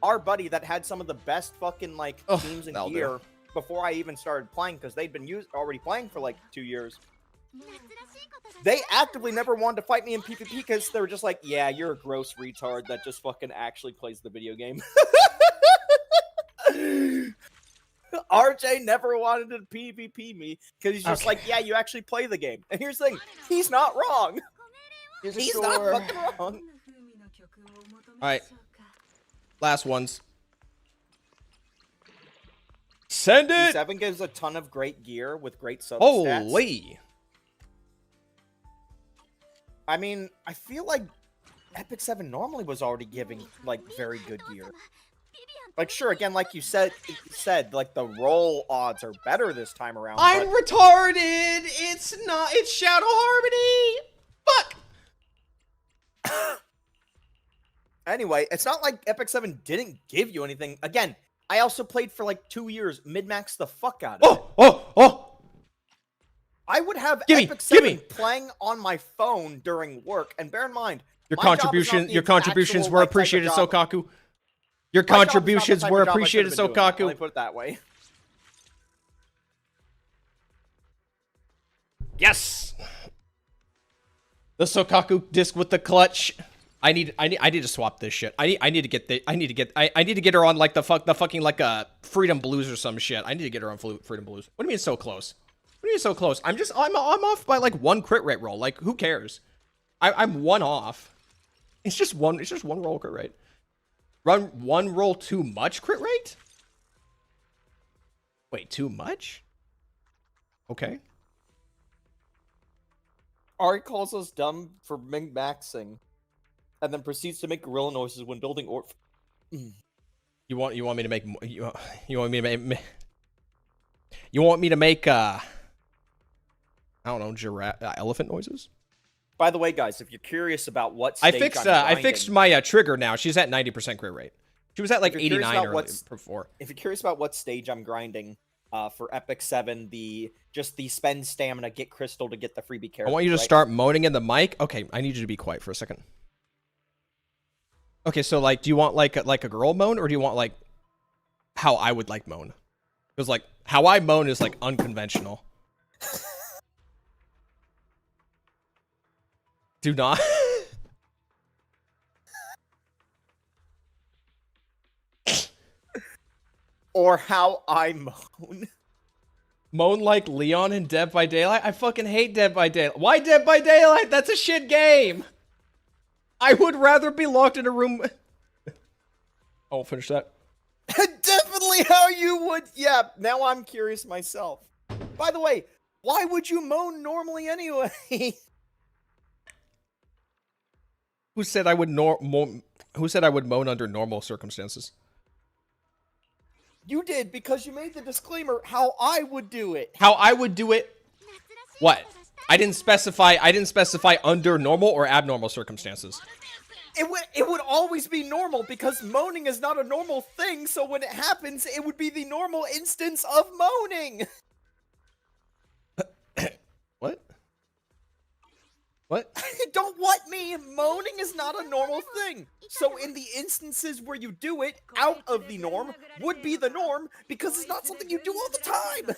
Our buddy that had some of the best fucking like Ugh, teams and that'll gear do. before I even started playing because they'd been already playing for like 2 years. They actively never wanted to fight me in PvP because they were just like, yeah, you're a gross retard that just fucking actually plays the video game. RJ never wanted to PvP me because he's just Okay. like, yeah, you actually play the game. And here's the thing, he's not wrong. He's not fucking wrong. Alright. Last ones. Send it. 7 gives a ton of great gear with great substats. Holy. I mean, I feel like Epic 7 normally was already giving like very good gear. Like sure, again, like you said, like the roll odds are better this time around. I'm but retarded. It's not. It's Shadow Harmony. Fuck. anyway, it's not like Epic 7 didn't give you anything. Again, I also played for like 2 years, mid-max the fuck out of it. Oh. I would have Gimme, Epic 7 gimme. playing on my phone during work, and bear in mind, Your my job is not contributions the were actual, like, type of appreciated, job- Sokaku. Your my job is not the contributions type were of job I should appreciated, have been doing. Let me Sokaku. put it that way. Yes. The Sokaku disc with the clutch. I need to swap this shit. I need to get her on like the fucking like a Freedom Blues or some shit. I need to get her on Freedom Blues. What do you mean so close? What do you mean so close? I'm off by like 1 crit rate roll. Like who cares? I'm 1 off. It's just one roll crit rate. Run 1 roll too much crit rate? Wait, too much? Okay. Ari calls us dumb for min-maxing, and then proceeds to make gorilla noises when building You want me to make you want me to make you want me to make I don't know, giraffe elephant noises? By the way, guys, if you're curious about what stage I fixed my trigger now. She's at 90% crit rate. She was at like If you're curious 89 about earlier before. if you're curious about what stage I'm grinding, For Epic 7, the spend stamina, get crystal to get the freebie character. I want you to start moaning in the mic. Okay, I need you to be quiet for a second. Okay, so like, do you want like a girl moan, or do you want like how I would like moan? Because like how I moan is like unconventional. Do not. Or how I moan. Moan like Leon in Dead by Daylight? I fucking hate Dead by Daylight. Why Dead by Daylight? That's a shit game. I would rather be locked in a room. I won't finish that. Definitely how you would. Yeah, now I'm curious myself. By the way, why would you moan normally anyway? Who said I would Who said I would moan under normal circumstances? You did, because you made the disclaimer how I would do it. How I would do it? What? I didn't specify under normal or abnormal circumstances. It would always be normal, because moaning is not a normal thing, so when it happens, it would be the normal instance of moaning. What? What? Don't what me? Moaning is not a normal thing. So in the instances where you do it, out of the norm would be the norm, because it's not something you do all the time.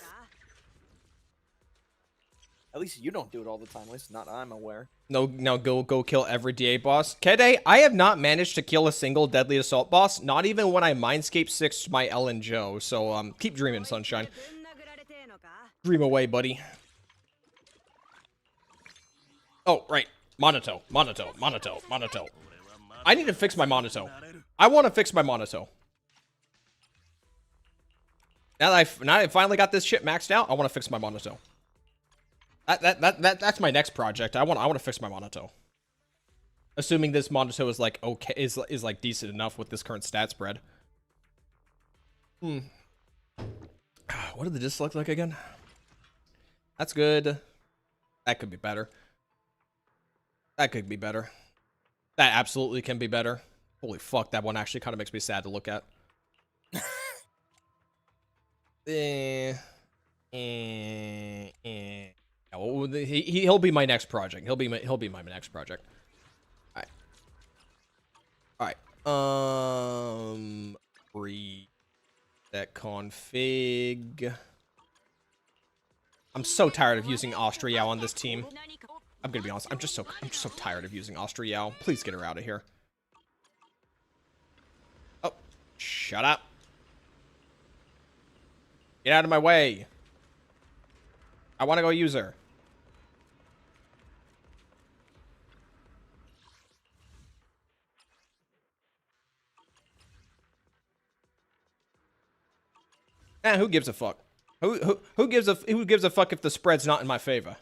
At least you don't do it all the time. At least not I'm aware. No, now go kill every DA boss. Kede, I have not managed to kill a single Deadly Assault boss, not even when I Mindscape 6'd my Ellen Joe. So keep dreaming, Sunshine. Dream away, buddy. Oh, right. Monato. I need to fix my Monato. I want to fix my Monato. Now that I finally got this shit maxed out, I want to fix my Monato. That's my next project. I want to fix my Monato. Assuming this Monato is like okay, is like decent enough with this current stat spread. What did the disc look like again? That's good. That could be better. That could be better. That absolutely can be better. Holy fuck, that one actually kind of makes me sad to look at. Well, he'll be my next project. He'll be my next project. All right. Reset config. I'm so tired of using Austrial on this team. I'm gonna be honest. I'm just so tired of using Austrial. Please get her out of here. Oh, shut up. Get out of my way. I want to go use her. Who gives a fuck? Who gives a fuck if the spread's not in my favor?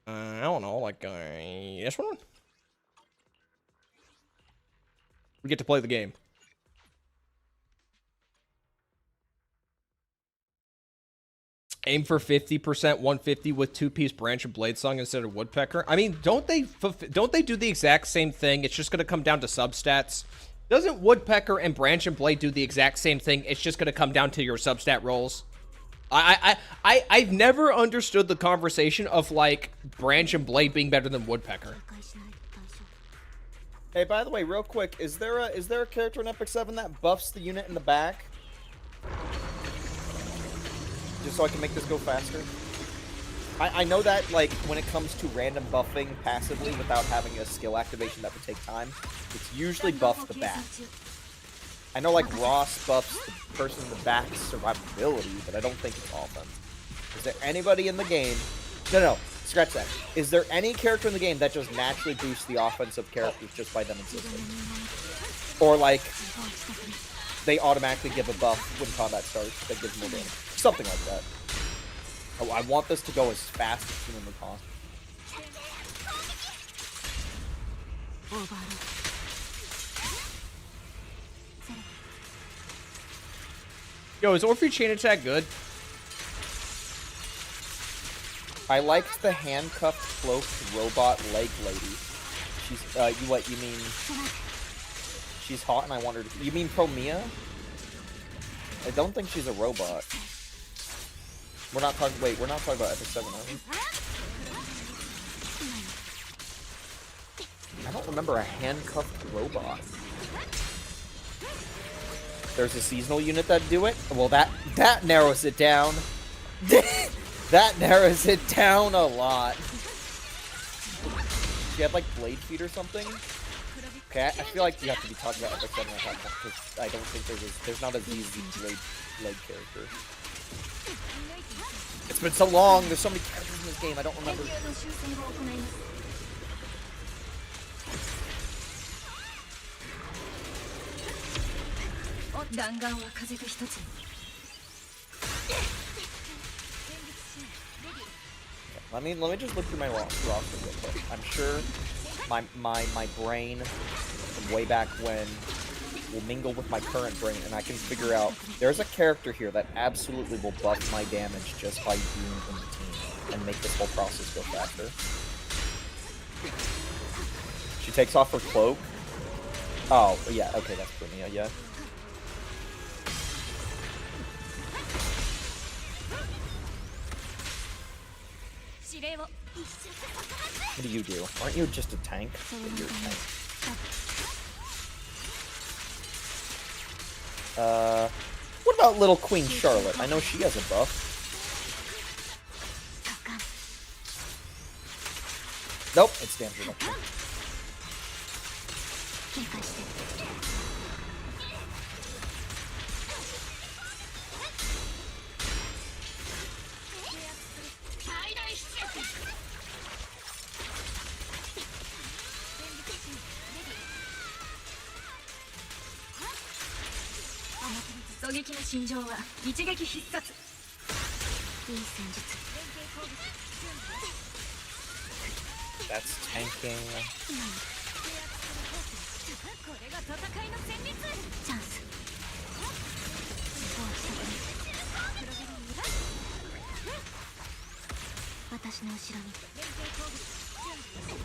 I don't know, like this one. We get to play the game. Aim for 50%, 150 with 2-piece branch and blade song instead of woodpecker. I mean, don't they do the exact same thing? It's just gonna come down to substats. Doesn't woodpecker and branch and blade do the exact same thing? It's just gonna come down to your substat rolls. I've never understood the conversation of like branch and blade being better than woodpecker. Hey, by the way, real quick, is there a character in Epic 7 that buffs the unit in the back? Just so I can make this go faster. I know that, like, when it comes to random buffing passively without having a skill activation that would take time, it's usually buff the back. I know, like, Ross buffs the person in the back's survivability, but I don't think it's offense. Is there anybody in the game... No, scratch that. Is there any character in the game that just naturally boosts the offensive characters just by them existing? Or, like, they automatically give a buff when combat starts that gives more damage. Something like that. Oh, I want this to go as fast as humanly possible. Yo, is Orpheus chain attack good? I liked the handcuffed cloaked robot leg lady. She's you mean she's hot and I wondered, you mean Promia? I don't think she's a robot. We're not talking. Wait, we're not talking about Epic 7, are we? I don't remember a handcuffed robot. There's a seasonal unit that do it. Well, that narrows it down. That narrows it down a lot. She had like blade feet or something. Okay, I feel like you have to be talking about Epic 7 because I don't think there's not a ZZ blade character. It's been so long. There's so many characters in this game. I don't remember. Let me just look through my roster real quick. I'm sure my brain from way back when will mingle with my current brain, and I can figure out there's a character here that absolutely will buff my damage just by being in the team and make this whole process go faster. She takes off her cloak. Oh, yeah, okay, that's Primia, yeah. What do you do? Aren't you just a tank? You're a tank. What about little Queen Charlotte? I know she has a buff. Nope, it's damage reduction. That's tanking.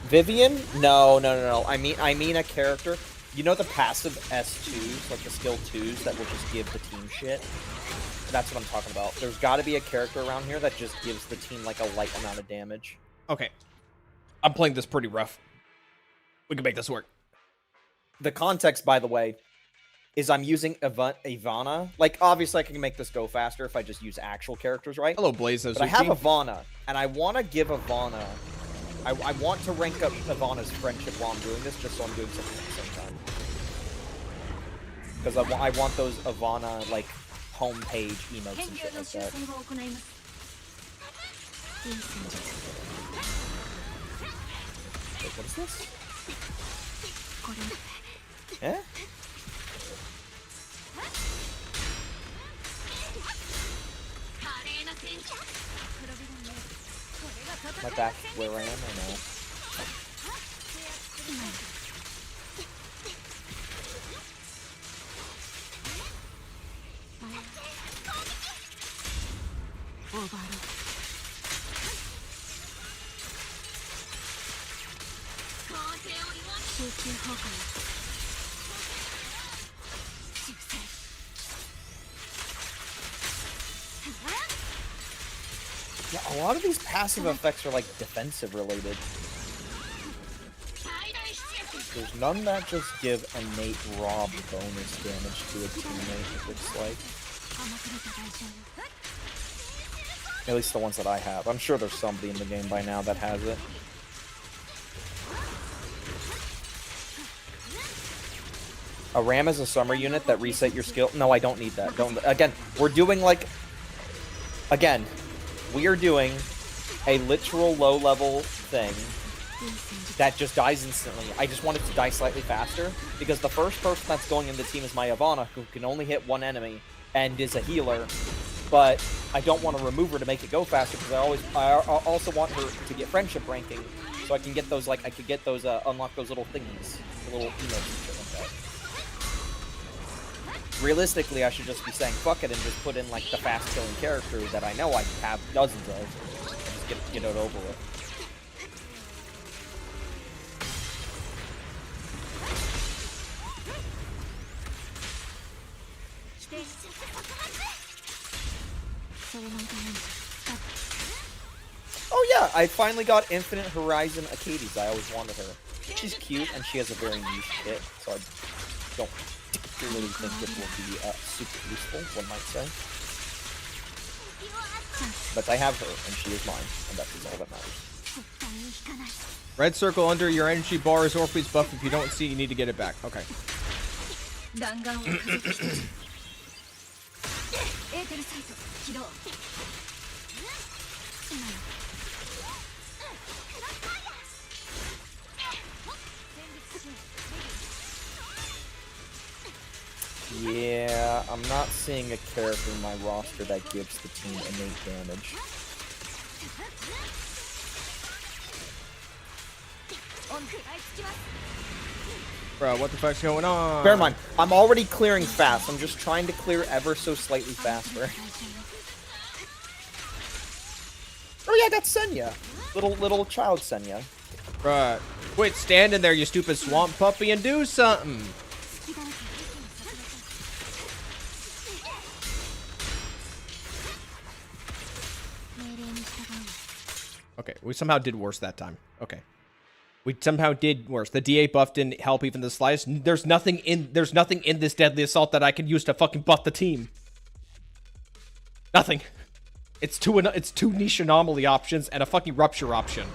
Vivian? No. I mean a character. You know the passive S2s, like the skill 2s that will just give the team shit? That's what I'm talking about. There's got to be a character around here that just gives the team like a light amount of damage. Okay. I'm playing this pretty rough. We can make this work. The context, by the way, is I'm using Ivana. Like, obviously I can make this go faster if I just use actual characters, right? Hello, Blaze. But I have Ivana, and I want to give Ivana... I want to rank up Ivana's friendship while I'm doing this, just so I'm doing something at the same time. Because I want those Ivana, like, homepage emotes and shit like that. Wait, what is this? Eh? Am I back where I am or no? Yeah, a lot of these passive effects are like defensive related. There's none that just give innate raw bonus damage to a teammate, it looks like. At least the ones that I have. I'm sure there's somebody in the game by now that has it. A Ram is a summer unit that reset your skill. No, I don't need that. Again, we're doing like... Again, we are doing a literal low-level thing that just dies instantly. I just want it to die slightly faster, because the first person that's going in the team is my Ivana, who can only hit one enemy and is a healer, but I don't want to remove her to make it go faster, because I also want her to get friendship ranking, so I can get those, like, unlock those little thingies, the little emotes and shit like that. Realistically, I should just be saying fuck it and just put in, like, the fast-killing character that I know I have dozens of, and just get it over with. yeah, I finally got Infinite Horizon Acades. I always wanted her. She's cute and she has a very niche kit, so I don't particularly think it will be super useful, one might say. But I have her, and she is mine, and that is all that matters. Red circle under your energy bar is Orpheus buff. If you don't see it, you need to get it back. Okay. Yeah, I'm not seeing a character in my roster that gives the team innate damage. Bro, what the fuck's going on? Bear in mind, I'm already clearing fast. I'm just trying to clear ever so slightly faster. Oh yeah, that's Senya. Little child Senya. Bruh, quit standing there, you stupid swamp puppy, and do something. Okay, we somehow did worse that time. Okay. We somehow did worse. The DA buff didn't help even the slightest. There's nothing in this deadly assault that I can use to fucking buff the team. Nothing. It's two niche anomaly options and a fucking rupture option.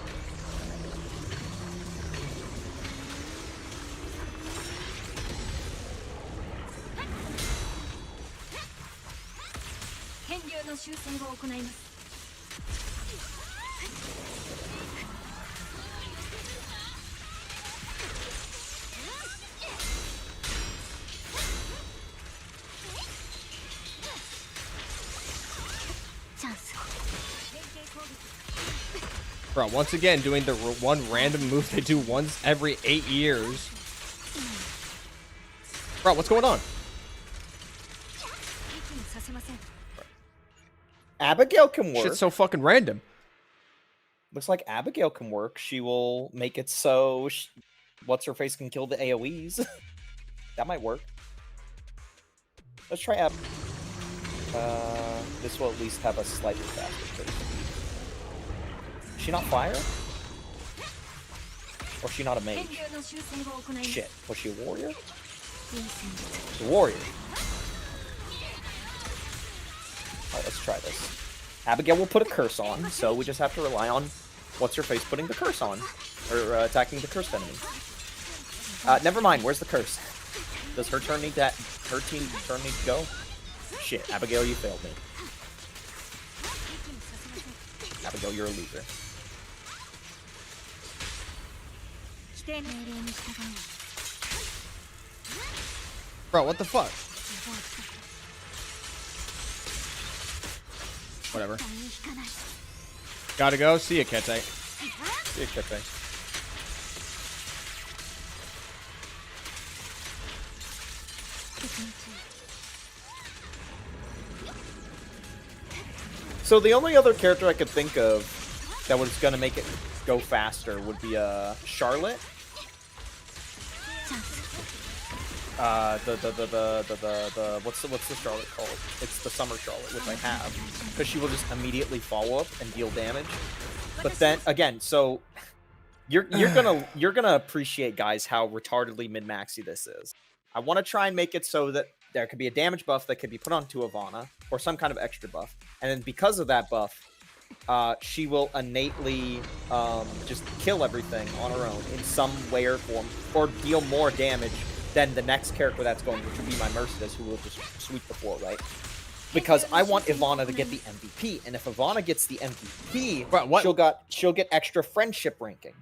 Bro, once again, doing the one random move they do once every 8 years. Bro, what's going on? Abigail can work. Shit's so fucking random. Looks like Abigail can work. She will make it so what's-her-face can kill the AoEs. That might work. Let's try Ab. This will at least have a slightly faster pace. Is she not fire? Or is she not a mage? Shit. Was she a warrior? A warrior. Alright, let's try this. Abigail will put a curse on, so we just have to rely on what's-her-face putting the curse on. Or attacking the cursed enemy. Never mind, where's the curse? Does her turn need that? Her team turn need to go? Shit, Abigail, you failed me. Abigail, you're a loser. Bro, what the fuck? Whatever. Gotta go. See ya, Kete. See you, Kite. So the only other character I could think of that was gonna make it go faster would be Charlotte. What's the Charlotte called? It's the Summer Charlotte, which I have, because she will just immediately follow up and deal damage. But then again, so you're gonna appreciate, guys, how retardedly min-maxy this is. I want to try and make it so that there could be a damage buff that could be put onto Ivana, or some kind of extra buff, and then because of that buff, she will innately just kill everything on her own in some way or form, or deal more damage than the next character that's going, which would be my Mercedes, who will just sweep the floor, right? Because I want Ivana to get the MVP, and if Ivana gets the MVP, she'll get extra friendship ranking.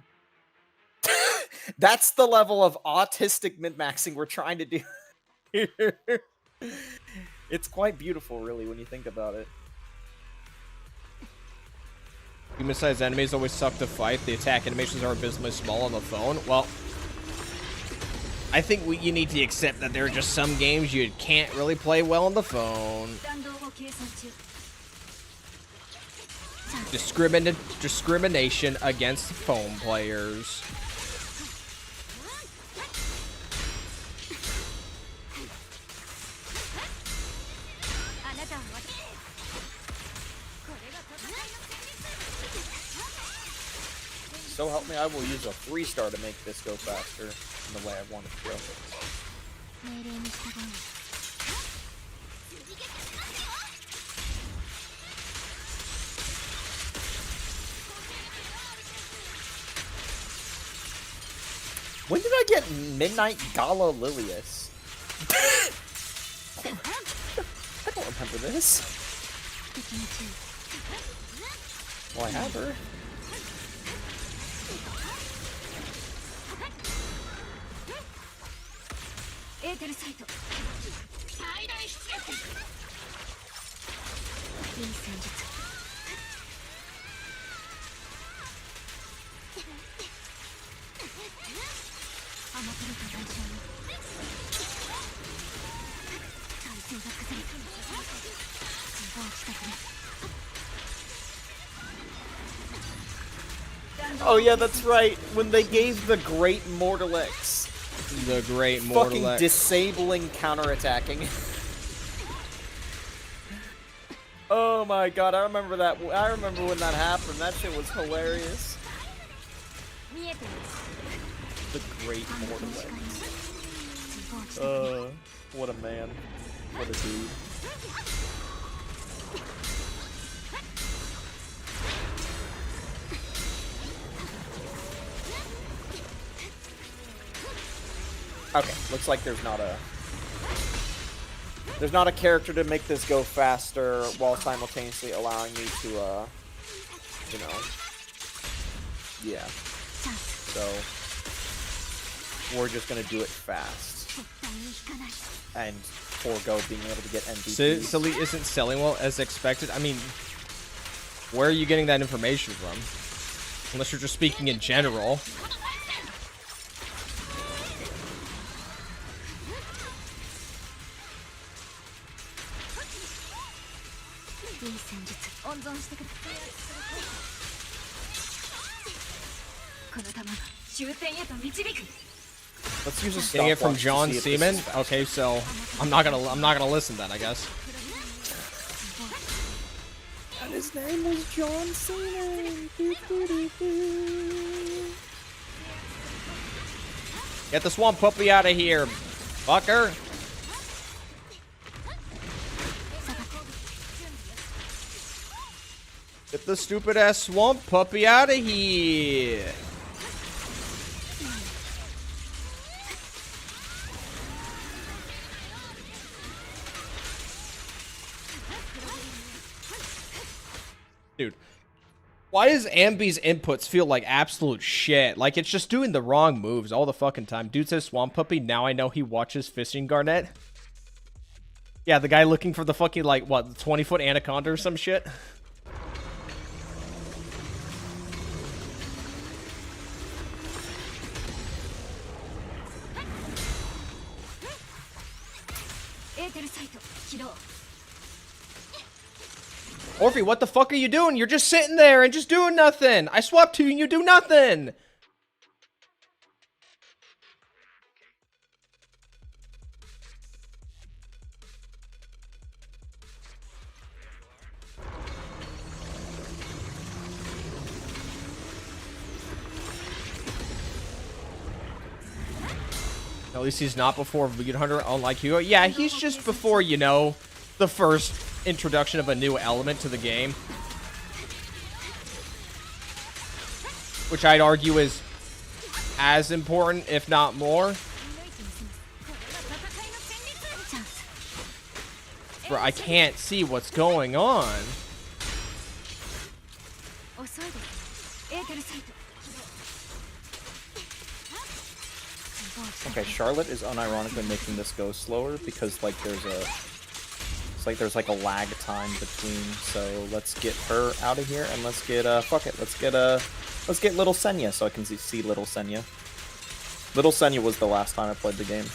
That's the level of autistic min-maxing we're trying to do here. It's quite beautiful, really, when you think about it. Human-sized enemies always suck to fight. The attack animations are abysmally small on the phone. Well, I think you need to accept that there are just some games you can't really play well on the phone. Discrimination against phone players. So help me, I will use a 3-star to make this go faster in the way I want it to go. When did I get Midnight Gala Lilius? I don't remember this. Well, I have her. Oh yeah, that's right. When they gave the Great Mortal X. The Great Mortal Fucking X. disabling counterattacking. Oh my god, I remember that. I remember when that happened. That shit was hilarious. The Great Mortal X. What a man. What a dude. Okay, looks like there's not a character to make this go faster while simultaneously allowing me to you know, yeah. So we're just gonna do it fast and forego being able to get MVP. Silly isn't selling well as expected. I mean, where are you getting that information from? Unless you're just speaking in general. Let's use a Getting it from stopwatch to John see if this Seaman. is fast. Okay, so I'm not gonna listen then, I guess. And his name was John Seaman. Get the swamp puppy out of here, fucker. Get the stupid ass swamp puppy out of here. Dude, why does Ambi's inputs feel like absolute shit? Like, it's just doing the wrong moves all the fucking time. Dude says Swamp Puppy, now I know he watches Fishing Garnet. Yeah, the guy looking for the fucking, like, what, 20-foot anaconda or some shit? Orphe, what the fuck are you doing? You're just sitting there and just doing nothing. I swapped to you and you do nothing. At least he's not before Weed Hunter, unlike Hugo. Yeah, he's just before, you know, the first introduction of a new element to the game. Which I'd argue is as important, if not more. Bro, I can't see what's going on. Okay, Charlotte is unironically making this go slower because like there's like a lag time between. So let's get her out of here and let's get fuck it, let's get little Senya so I can see little Senya. Little Senya was the last time I played the game.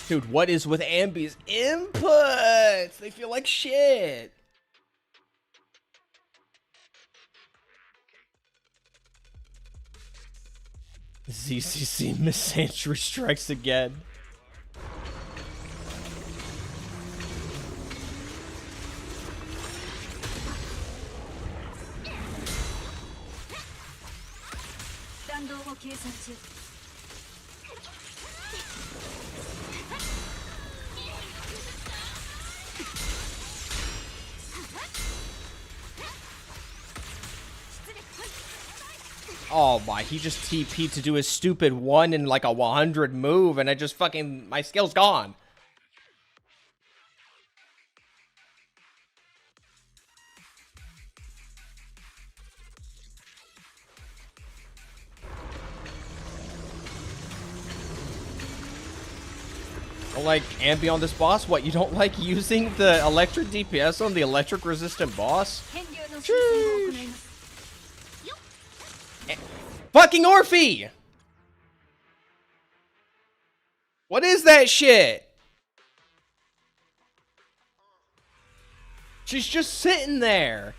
Dude, what is with Ambi's inputs? They feel like shit. ZCC Misandry strikes again. Oh my, he just TP'd to do his stupid 1 in like a 100 move, and I just fucking, my skill's gone. Don't like Ambi on this boss? What, you don't like using the electric DPS on the electric resistant boss? Sheesh. Fucking Orphe! What is that shit? She's just sitting there.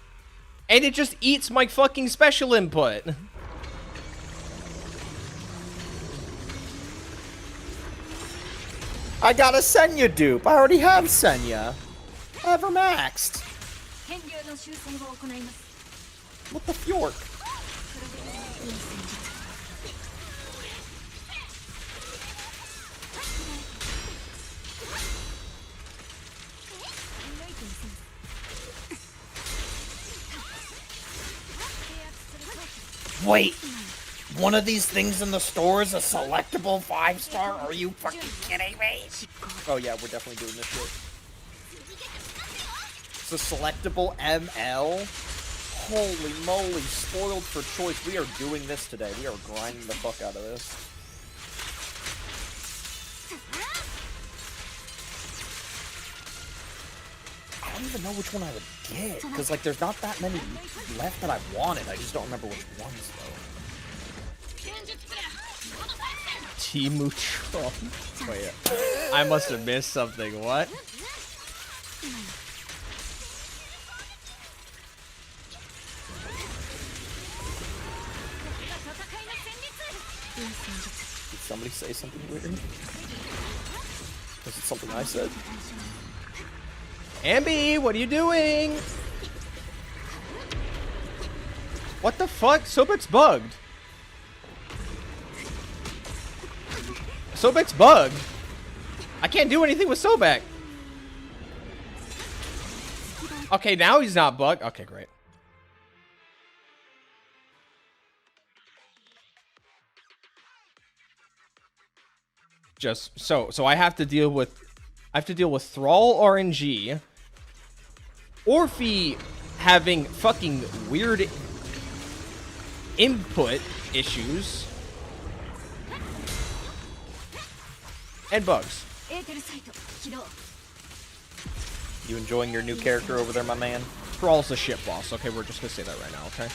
And it just eats my fucking special input. I got a Senya dupe. I already have Senya. Ever maxed. What the fjork? Wait, one of these things in the store is a selectable 5-star? Are you fucking kidding me? Oh yeah, we're definitely doing this shit. It's a selectable ML? Holy moly, spoiled for choice. We are doing this today. We are grinding the fuck out of this. I don't even know which one I would get, because like there's not that many left that I wanted. I just don't remember which ones though. Timu Trump. Wait, I must have missed something. What? Did somebody say something weird? Was it something I said? Ambi, what are you doing? What the fuck? Sobek's bugged. Sobek's bugged. I can't do anything with Sobek. Okay, now he's not bugged. Okay, great. Just so I have to deal with Thrall RNG, Orphe having fucking weird input issues, and bugs. You enjoying your new character over there, my man? Thrall's a shit boss. Okay, we're just gonna say that right now, okay?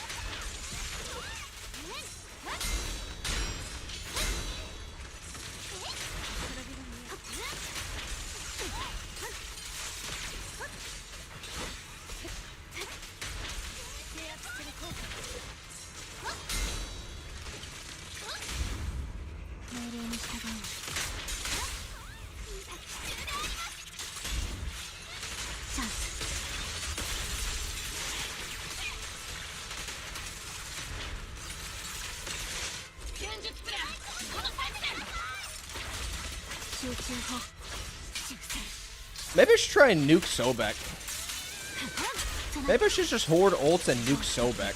Maybe I should try and nuke Sobek. Maybe I should just hoard ults and nuke Sobek.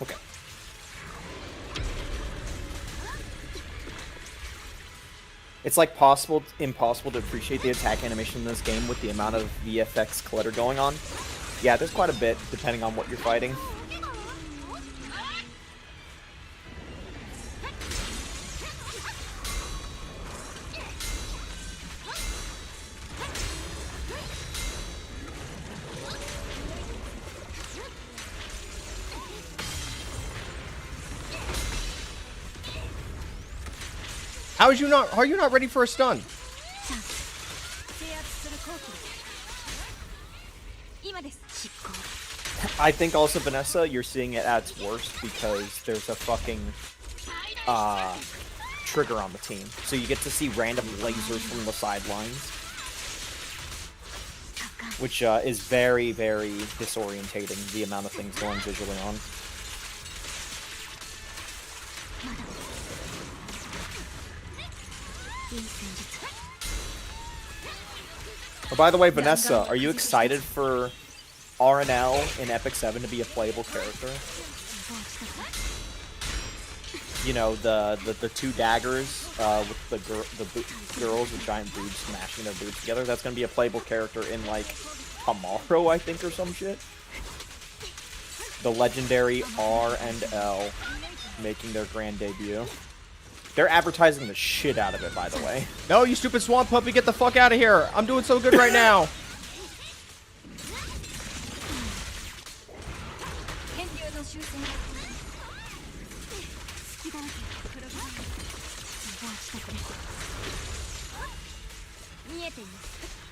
Okay. It's like impossible to appreciate the attack animation in this game with the amount of VFX clutter going on. Yeah, there's quite a bit depending on what you're fighting. How is you not? Are you not ready for a stun? I think also, Vanessa, you're seeing it at its worst because there's a fucking trigger on the team. So you get to see random lasers from the sidelines. Which is very, very disorientating, the amount of things going visually on. Oh, by the way, Vanessa, are you excited for RNL in Epic 7 to be a playable character? You know, the two daggers with the girls with giant boobs smashing their boobs together. That's gonna be a playable character in like tomorrow, I think, or some shit. The legendary R and L making their grand debut. They're advertising the shit out of it, by the way. No, you stupid swamp puppy, get the fuck out of here. I'm doing so good right now.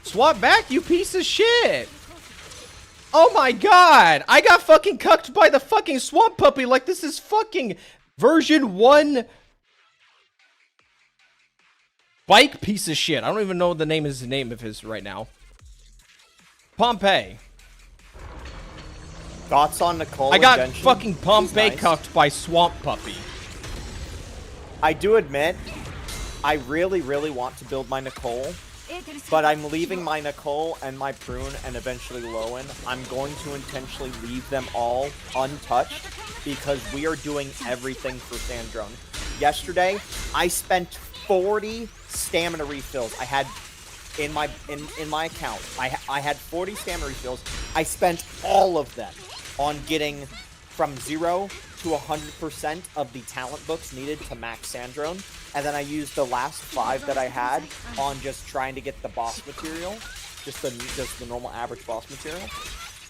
Swap back, you piece of shit. Oh my god. I got fucking cucked by the fucking swamp puppy like this is fucking version 1 bike piece of shit. I don't even know the name of his right now. Pompeii. Thoughts on Nicole? I got Genshin? fucking Pompeii Nice. cucked by swamp puppy. I do admit, I really, really want to build my Nicole, but I'm leaving my Nicole and my Prune and eventually Lowen. I'm going to intentionally leave them all untouched because we are doing everything for Sandrone. Yesterday, I spent 40 stamina refills. I had in my account. I had 40 stamina refills. I spent all of them on getting from 0 to 100% of the talent books needed to max Sandrone, and then I used the last 5 that I had on just trying to get the boss material, just the normal average boss material.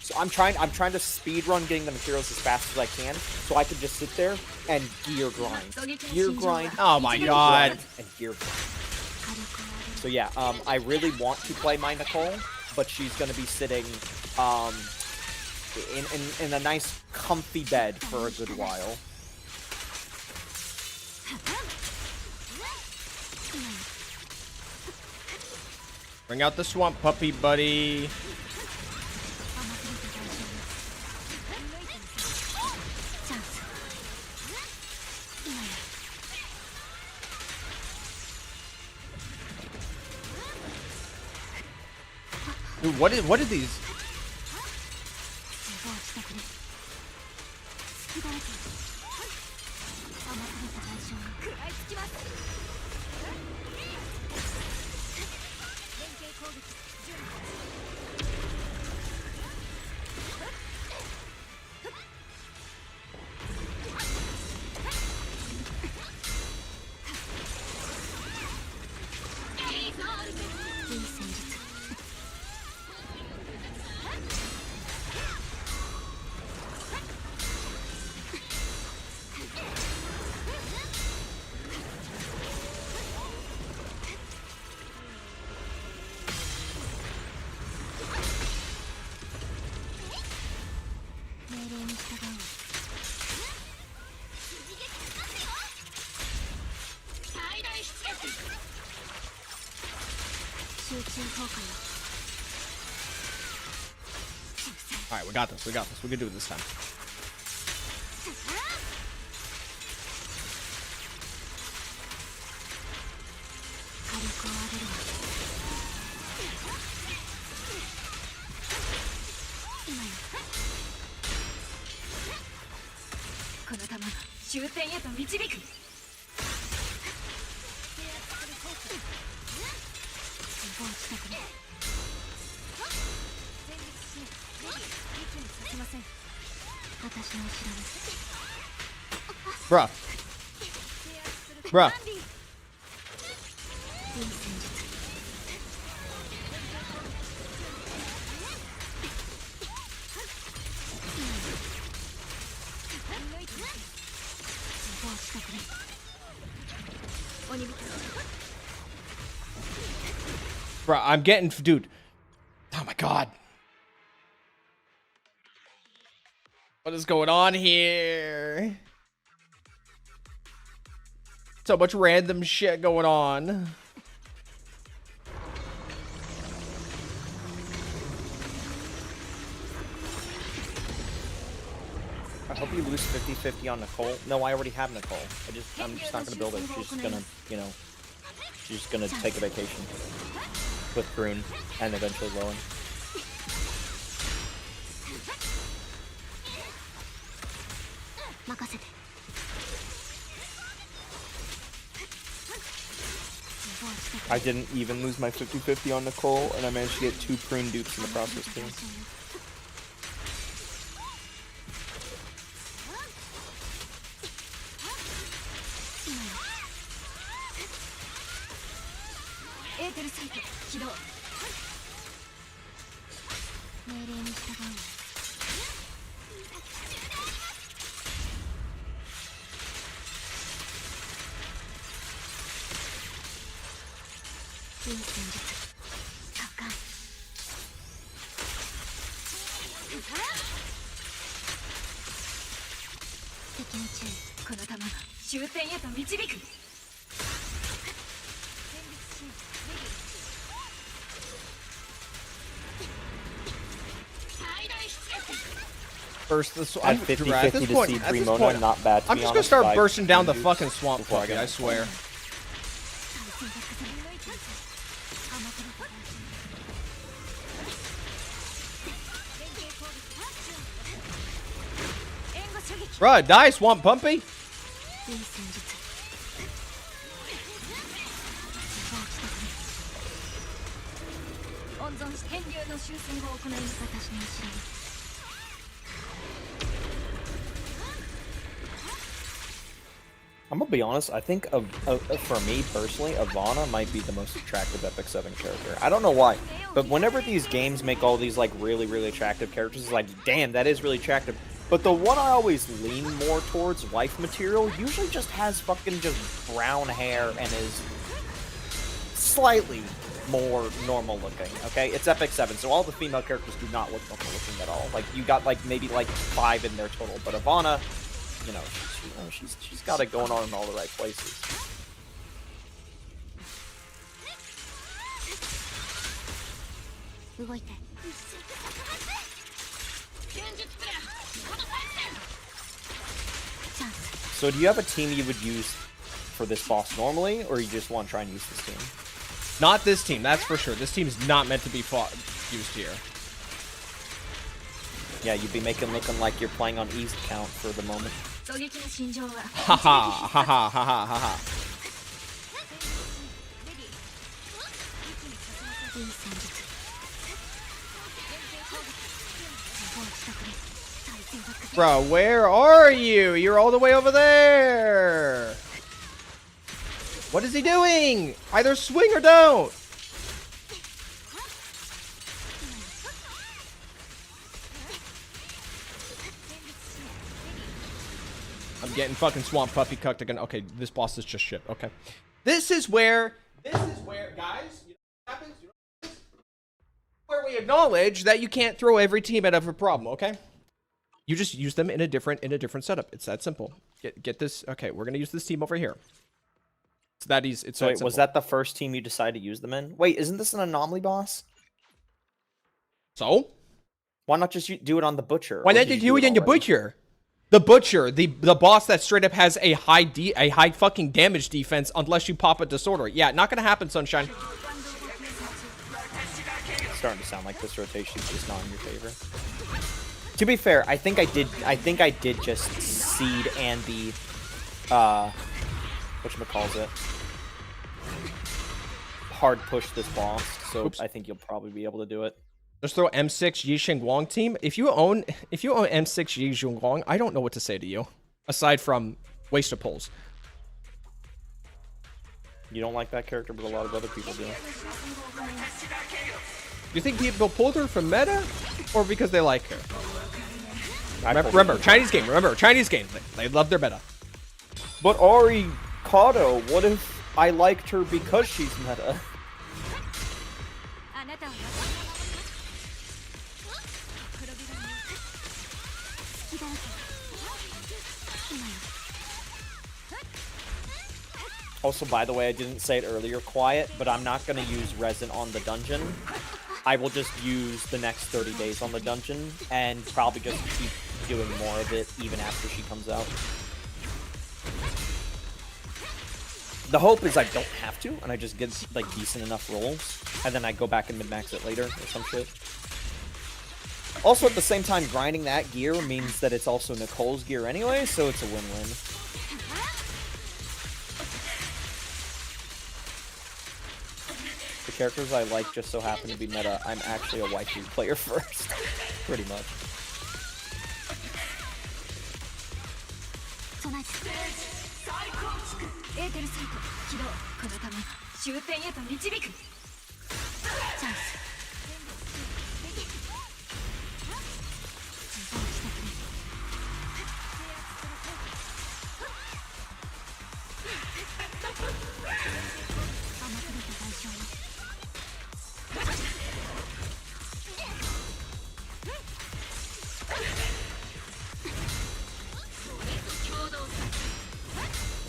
So I'm trying to speed run getting the materials as fast as I can, so I can just sit there and gear grind. Oh my god. And gear grind. So yeah, I really want to play my Nicole, but she's gonna be sitting in a nice comfy bed for a good while. Bring out the swamp puppy, buddy. Dude, what are these? Alright, we got this. We can do it this time. Bruh. Bruh. Bro, I'm getting, dude. Oh my god. What is going on here? So much random shit going on. I hope you lose 50-50 on Nicole. No, I already have Nicole. I'm just not gonna build her. She's just gonna, you know, she's just gonna take a vacation with Green and eventually Lowen. I didn't even lose my 50-50 on Nicole, and I managed to get 2 prune dupes in the process too. First, this At 50-50 to C3 Mona, not bad. I'm just gonna start bursting down the fucking swamp puppy, I swear. Bruh, die, swamp pumpy. I'm gonna be honest, I think for me personally, Ivana might be the most attractive Epic 7 character. I don't know why, but whenever these games make all these like really, really attractive characters, it's like, damn, that is really attractive. But the one I always lean more towards, wife material, usually just has fucking just brown hair and is slightly more normal looking, okay? It's Epic 7, so all the female characters do not look normal looking at all. Like, you got like maybe like 5 in there total, but Ivana, you know, she's got it going on in all the right places. So do you have a team you would use for this boss normally, or you just want to try and use this team? Not this team, that's for sure. This team's not meant to be used here. Yeah, you'd be looking like you're playing on easy count for the moment. Ha ha ha ha ha ha ha. Bro, where are you? You're all the way over there. What is he doing? Either swing or don't. I'm getting fucking swamp puppy cucked again. Okay, this boss is just shit. Okay. This is where, guys, you know what happens? Where we acknowledge that you can't throw every team out of a problem, okay? You just use them in a different setup. It's that simple. Get this. Okay, we're gonna use this team over here. It's that easy. It's so wait, was that the first team you decided to use them in? Wait, isn't this an anomaly boss? So? Why not just do it on the butcher? Why not do it on the butcher? The butcher, the boss that straight up has a high fucking damage defense unless you pop a disorder. Yeah, not gonna happen, Sunshine. It's starting to sound like this rotation is just not in your favor. To be fair, I think I did just seed and the whatchamacallit, hard push this boss, so oops. I think you'll probably be able to do it. Just throw M6 Yixing Wong team. If you own M6 Yixing Wong, I don't know what to say to you. Aside from waste of pulls. You don't like that character, but a lot of other people do. You think people pulled her from meta? Or because they like her? Remember, Chinese game. Remember, Chinese game. They love their meta. But Ari Kato, what if I liked her because she's meta? Also, by the way, I didn't say it earlier, quiet, but I'm not going to use resin on the dungeon. I will just use the next 30 days on the dungeon and probably just keep doing more of it even after she comes out. The hope is I don't have to, and I just get like decent enough rolls, and then I go back and min-max it later or some shit. Also, at the same time, grinding that gear means that it's also Nicole's gear anyway, so it's a win-win. The characters I like just so happen to be meta. I'm actually a waifu player first, pretty much.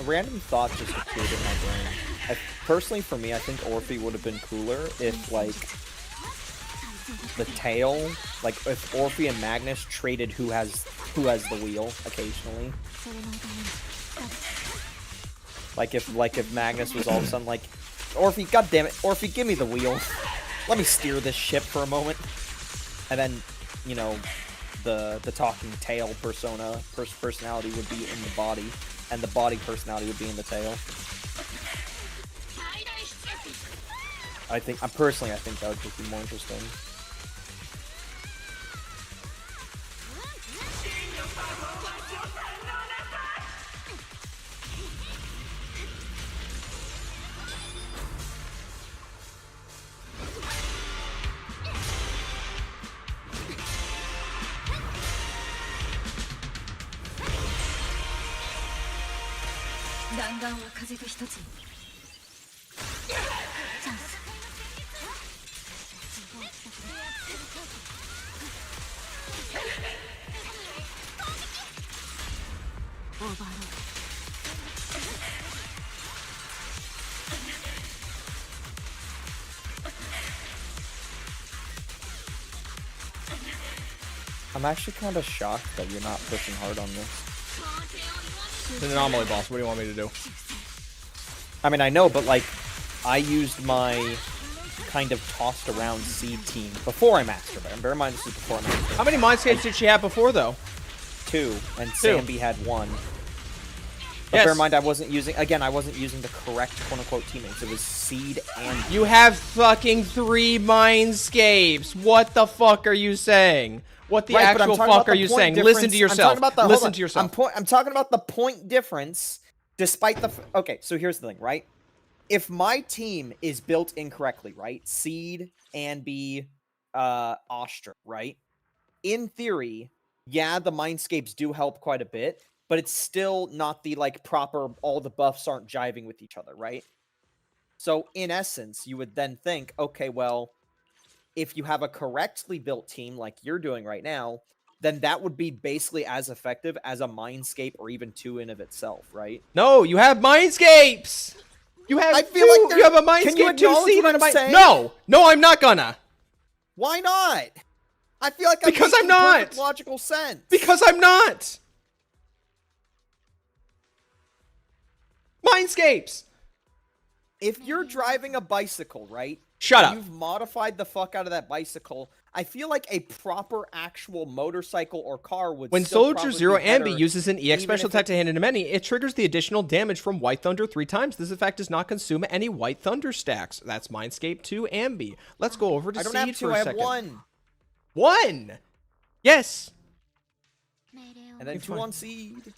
A random thought just appeared in my brain. Personally, for me, I think Orphe would have been cooler if, like, the tail, like, if Orphe and Magnus traded who has the wheel occasionally. Like if Magnus was all of a sudden like, Orphe, goddammit, Orphe, give me the wheel. Let me steer this ship for a moment. And then, you know, the talking tail personality would be in the body, and the body personality would be in the tail. I think that would just be more interesting. I'm actually kind of shocked that you're not pushing hard on this. It's an anomaly boss. What do you want me to do? I mean, I know, but like, I used my kind of tossed around seed team before I mastered it. And bear in mind, this is before I mastered it. How many Mindscapes did she have before, though? 2, and Sambi had 1. But Yes. bear in mind, I wasn't using the correct quote-unquote teammates. It was seed and... You have fucking 3 Mindscapes. What the fuck are you saying? What the Right, but I'm actual talking fuck about are the you point saying? difference. Listen to I'm yourself. talking about the- hold Listen on. to yourself. I'm talking about the point difference, despite the... Okay, so here's the thing, right? If my team is built incorrectly, right? Seed, Anby, Ostra, right? In theory, yeah, the Mindscapes do help quite a bit, but it's still not the, like, proper, all the buffs aren't jiving with each other, right? So, in essence, you would then think, okay, well, if you have a correctly built team like you're doing right now, then that would be basically as effective as a Mindscape or even 2 in of itself, right? No, you have Mindscapes. You have I feel two. like You have a can you Mindscape, 2 acknowledge seed, what and a I'm Mind. saying? No, I'm not gonna. Why not? I feel like I'm Because I'm making not. perfect logical sense. Because I'm not. Mindscapes. If you're driving a bicycle, right? Shut and up. You've modified the fuck out of that bicycle. I feel like a proper actual motorcycle or car would When still Soldier probably Zero be better, Ambi uses an EX even special if attack to hand into many, it triggers the additional damage from White Thunder 3 times. This effect does not consume any White Thunder stacks. That's Mindscape 2 Ambi. Let's go over to I don't Seed have 2, for I a have second. 1. 1! Yes! And then You're 2 fine. on seed.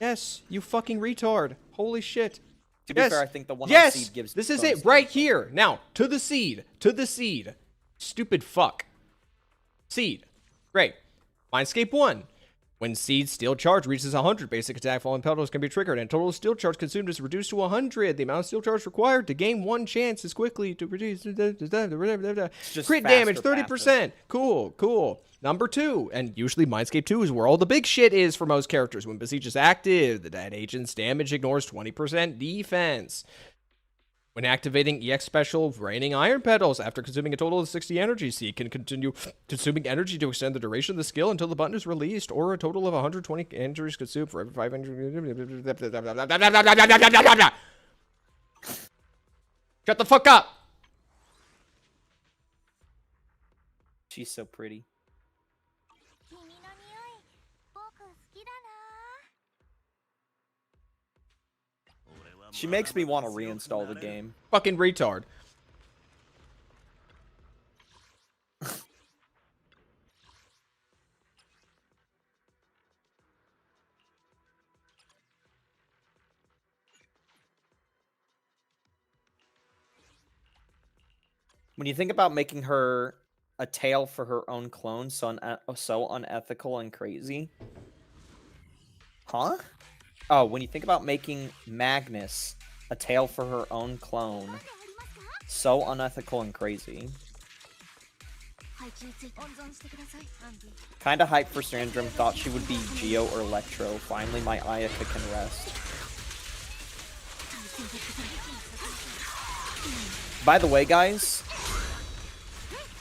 Yes, you fucking retard. Holy shit. To be Yes. fair, I think the 1 on Yes! seed gives This is bonus it, right damage. here. Now, to the seed. To the seed. Stupid fuck. Seed. Great. Mindscape 1. When Seed's steel charge reaches 100, basic attack falling petals can be triggered, and total steel charge consumed is reduced to 100. The amount of steel charge required to gain 1 chance is quickly to reduce. Crit damage 30%. Cool. Number 2, and usually Mindscape 2 is where all the big shit is for most characters. When Besiege is active, the dead agent's damage ignores 20% defense. When activating EX Special Raining Iron Petals, after consuming a total of 60 energy, Seed can continue consuming energy to extend the duration of the skill until the button is released, or a total of 120 energies consumed for every 500. Shut the fuck up! She's so pretty. She makes me want to reinstall the game. Fucking retard. When you think about making her a tail for her own clone, so unethical and crazy. Huh? Oh, when you think about making Magnus a tail for her own clone, so unethical and crazy. Kinda hyped for Sandrum, thought she would be Geo or Electro. Finally, my Ayaka can rest. By the way, guys,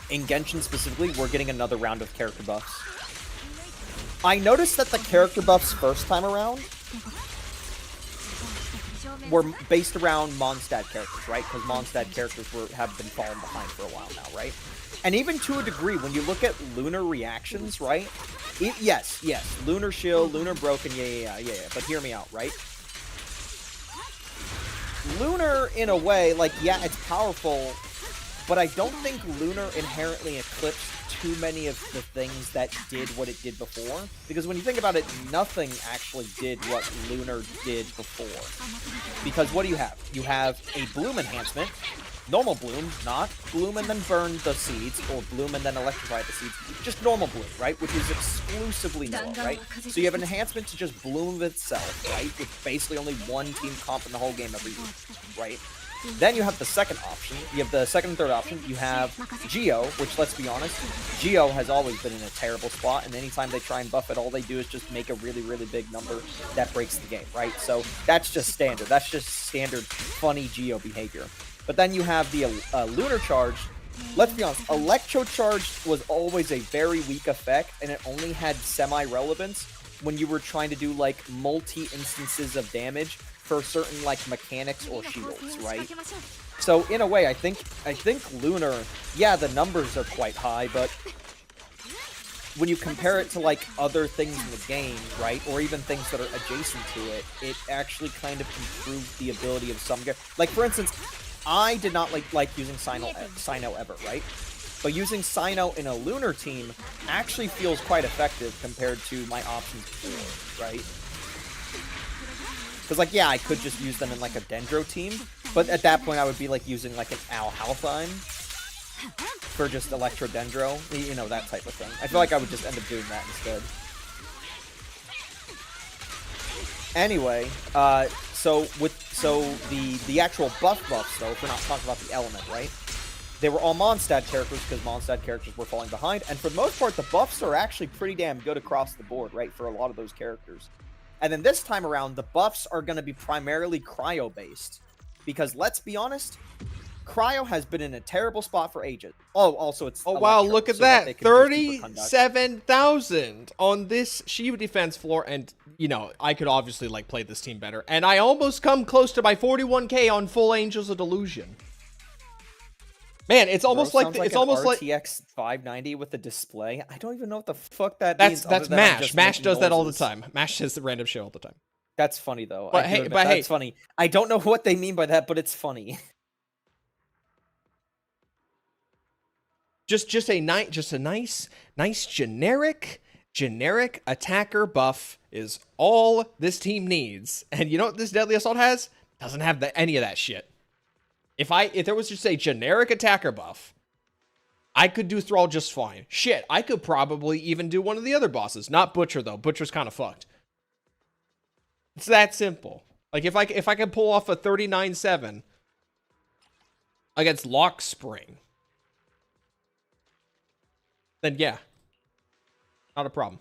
in Genshin specifically, we're getting another round of character buffs. I noticed that the character buffs first time around were based around Mondstadt characters, right? Because Mondstadt characters have been falling behind for a while now, right? And even to a degree, when you look at Lunar reactions, right? Yes, Lunar Shield, Lunar Broken, yeah. But hear me out, right? Lunar, in a way, like, yeah, it's powerful, but I don't think Lunar inherently eclipsed too many of the things that did what it did before. Because when you think about it, nothing actually did what Lunar did before. Because what do you have? You have a Bloom enhancement, normal Bloom, not Bloom and then burn the seeds, or Bloom and then electrify the seeds, just normal Bloom, right? Which is exclusively Noah, right? So you have an enhancement to just Bloom itself, right? With basically only one team comp in the whole game every week, right? Then you have the second option. You have the second and third option. You have Geo, which, let's be honest, Geo has always been in a terrible spot, and anytime they try and buff it, all they do is just make a really, really big number that breaks the game, right? So that's just standard. That's just standard funny Geo behavior. But then you have the Lunar Charge. Let's be honest, Electro Charge was always a very weak effect, and it only had semi-relevance when you were trying to do, like, multi-instances of damage for certain, like, mechanics or shields, right? So in a way, I think Lunar, yeah, the numbers are quite high, but when you compare it to, like, other things in the game, right, or even things that are adjacent to it, it actually kind of improved the ability of some gear. Like, for instance, I did not like using Cyno ever, right? But using Cyno in a Lunar team actually feels quite effective compared to my options before, right? Because, like, yeah, I could just use them in, like, a Dendro team, but at that point I would be, like, using, like, an Al Halfheim for just Electro Dendro, you know, that type of thing. I feel like I would just end up doing that instead. Anyway, so the actual buffs, though, if we're not talking about the element, right? They were all Mondstadt characters because Mondstadt characters were falling behind, and for the most part, the buffs are actually pretty damn good across the board, right, for a lot of those characters. And then this time around, the buffs are going to be primarily Cryo-based. Because, let's be honest, Cryo has been in a terrible spot for ages. Oh, also it's Electro, wow, look at that. 37,000 on this Shiva defense floor. And, you know, I could obviously, like, play this team better. And I almost come close to my 41k on full Angels of Delusion. Man, it's almost like it's almost like RTX 590 with the display. I don't even know what the fuck that means. That's Mash. Mash does that all the time. Mash says the random shit all the time. That's funny though. But that's funny. I don't know what they mean by that, but it's funny. Just a nice generic attacker buff is all this team needs. And you know what this Deadly Assault has? Doesn't have any of that shit. If there was just a generic attacker buff, I could do Thrall just fine. Shit, I could probably even do one of the other bosses. Not Butcher, though. Butcher's kind of fucked. It's that simple. Like, if I could pull off a 39-7 against Lock Spring, then yeah. Not a problem.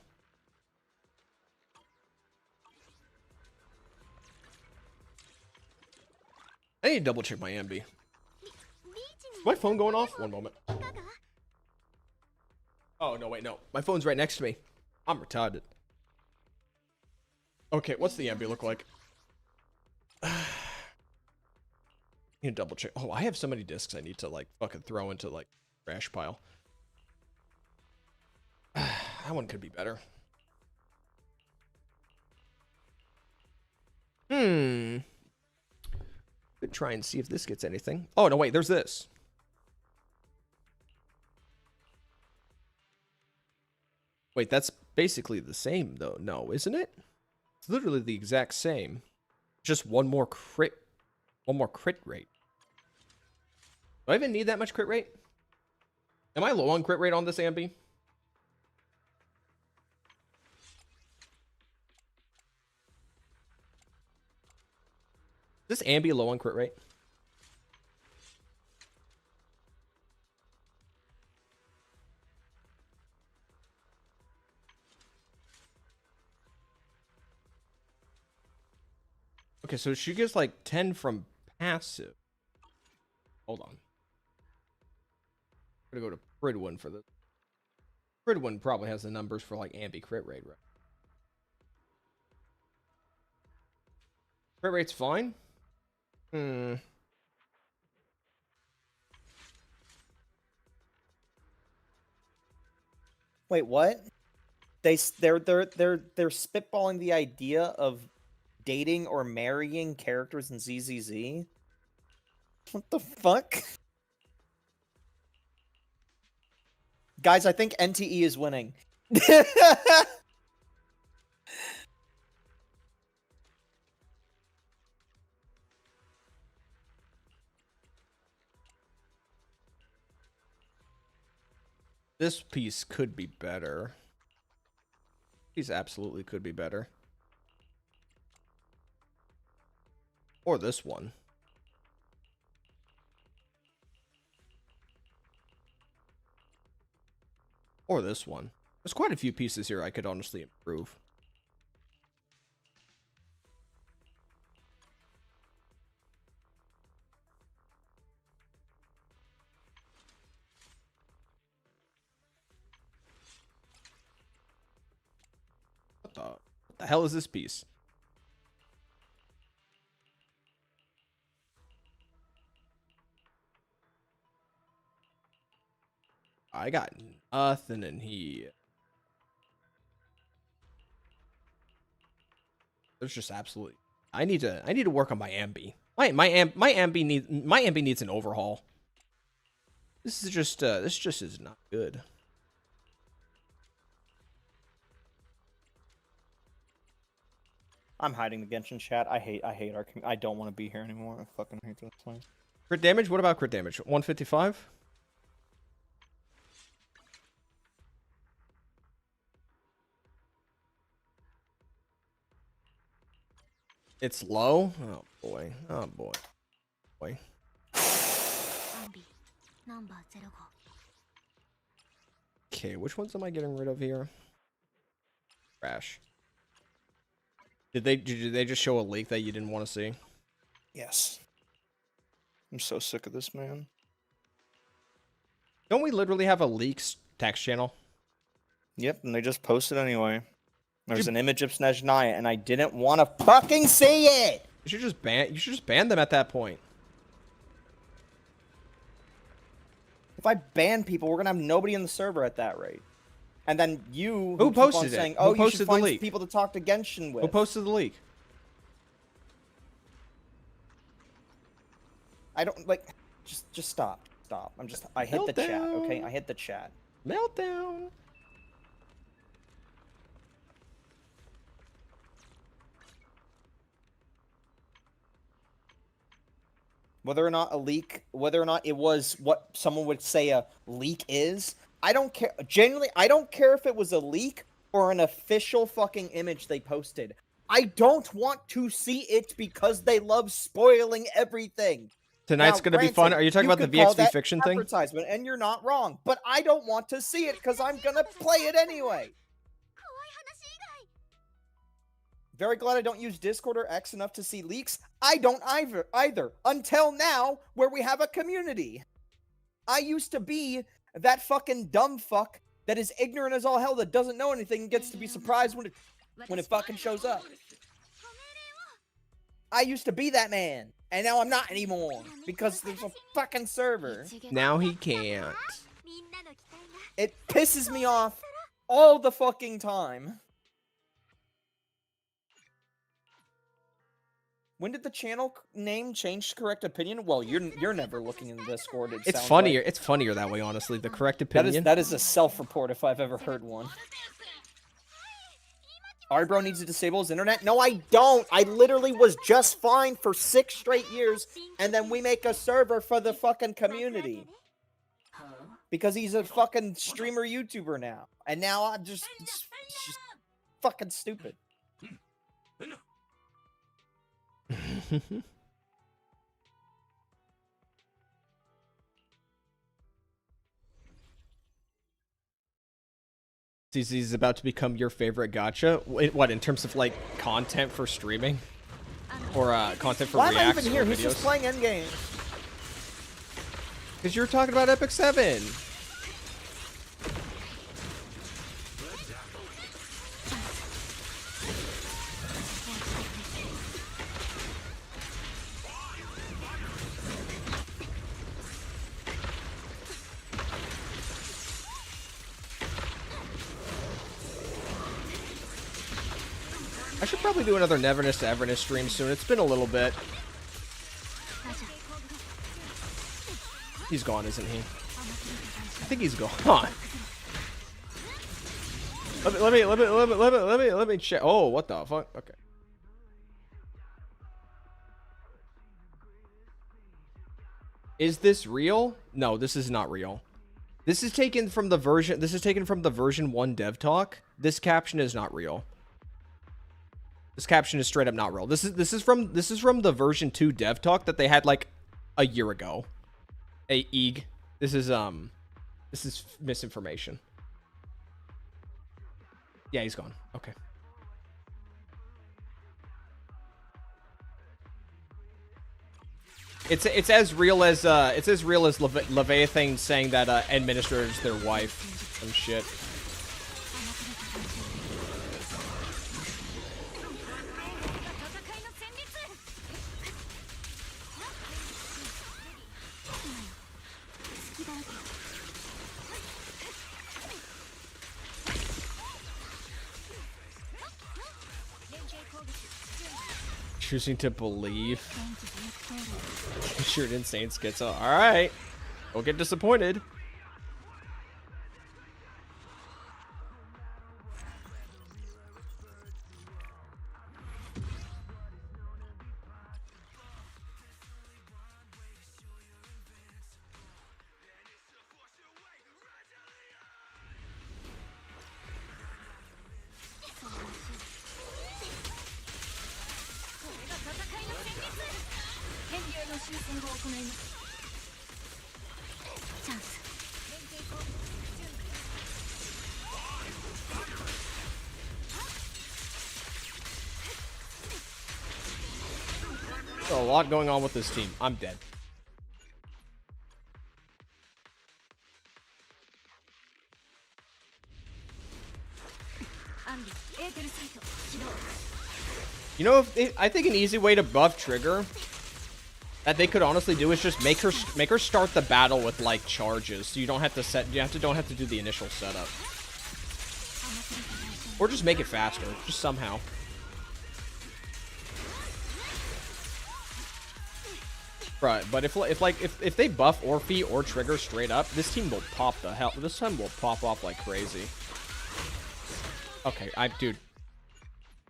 I need to double check my ambi. Is my phone going off? One moment. Oh, no, wait, no. My phone's right next to me. I'm retarded. Okay, what's the ambi look like? I need to double check. Oh, I have so many discs I need to, like, fucking throw into, like, trash pile. That one could be better. Could try and see if this gets anything. Oh, no, wait, there's this. Wait, that's basically the same, though. No, isn't it? It's literally the exact same. Just one more crit rate. Do I even need that much crit rate? Am I low on crit rate on this ambi? Is this ambi low on crit rate? Okay, so she gets like 10 from passive. Hold on. I'm gonna go to Pridwin for this. Pridwin probably has the numbers for like ambi crit rate, right? Crit rate's fine. Wait, what? They're spitballing the idea of dating or marrying characters in ZZZ. What the fuck? Guys, I think NTE is winning. This piece could be better. Piece absolutely could be better. Or this one. Or this one. There's quite a few pieces here I could honestly improve. What the hell is this piece? I got nothing in here. There's just absolutely. I need to work on my ambi. My ambi needs an overhaul. This just is not good. I'm hiding the Genshin chat. I hate our. I don't want to be here anymore. I fucking hate this place. Crit damage? What about crit damage? 155? It's low? Oh boy. Oh boy. Boy. Okay, which ones am I getting rid of here? Trash. Did they just show a leak that you didn't want to see? Yes. I'm so sick of this, man. Don't we literally have a leaks text channel? Yep, and they just posted anyway. There's an image of Snezhnaya, and I didn't want to fucking see it! You should just ban them at that point. If I ban people, we're gonna have nobody in the server at that rate. And then you Who posted keep on saying, it? "Oh, Who you should posted the find leak? people to talk to Genshin with." Who posted the leak? I don't like. Just stop. Stop. I hit the chat. Okay, I hit the chat. Meltdown. whether or not it was what someone would say a leak is. I don't care. Genuinely, I don't care if it was a leak or an official fucking image they posted. I don't want to see it because they love spoiling everything. Tonight's Now, gonna be fun. Are you talking about the could call VXV that fiction thing? advertisement, and you're not wrong. But I don't want to see it because I'm gonna play it anyway. Very glad I don't use Discord or X enough to see leaks. I don't either. Until now, where we have a community. I used to be that fucking dumb fuck that is ignorant as all hell, that doesn't know anything and gets to be surprised when it fucking shows up. I used to be that man, and now I'm not anymore because there's a fucking server. Now he can't. It pisses me off all the fucking time. When did the channel name change to Correct Opinion? Well, you're never looking in the Discord. It's funnier. Like. It's funnier that way, honestly. The Correct Opinion. That is a self-report if I've ever heard one. Bro needs to disable his internet. No, I don't. I literally was just fine for 6 straight years, and then we make a server for the fucking community because he's a fucking streamer YouTuber now, and now I'm just fucking stupid. He's about to become your favorite gacha. What, in terms of like content for streaming, or content for reacts? Why am I even here? He's just playing endgame. Because you're talking about Epic 7. I should probably do another Neverness to Everness stream soon. It's been a little bit. He's gone, isn't he? I think he's gone. Let me check. Oh, what the fuck? Okay. Is this real? No, this is not real. This is taken from the version. This is taken from the version 1 dev talk. This caption is not real. This caption is straight up not real. This is from the version 2 dev talk that they had like a year ago. This is misinformation. Yeah, he's gone. Okay. It's as real as Leviathan saying that administrator's their wife. Some shit. Choosing to believe. You're an insane schizo. Alright. Don't get disappointed. There's a lot going on with this team. I'm dead. You know, I think an easy way to buff Trigger that they could honestly do is just make her start the battle with like charges, so you don't have to do the initial setup, or just make it faster, just somehow. Right, but if they buff Orphe or Trigger straight up, this team will pop the hell. This time will pop off like crazy. Okay, dude.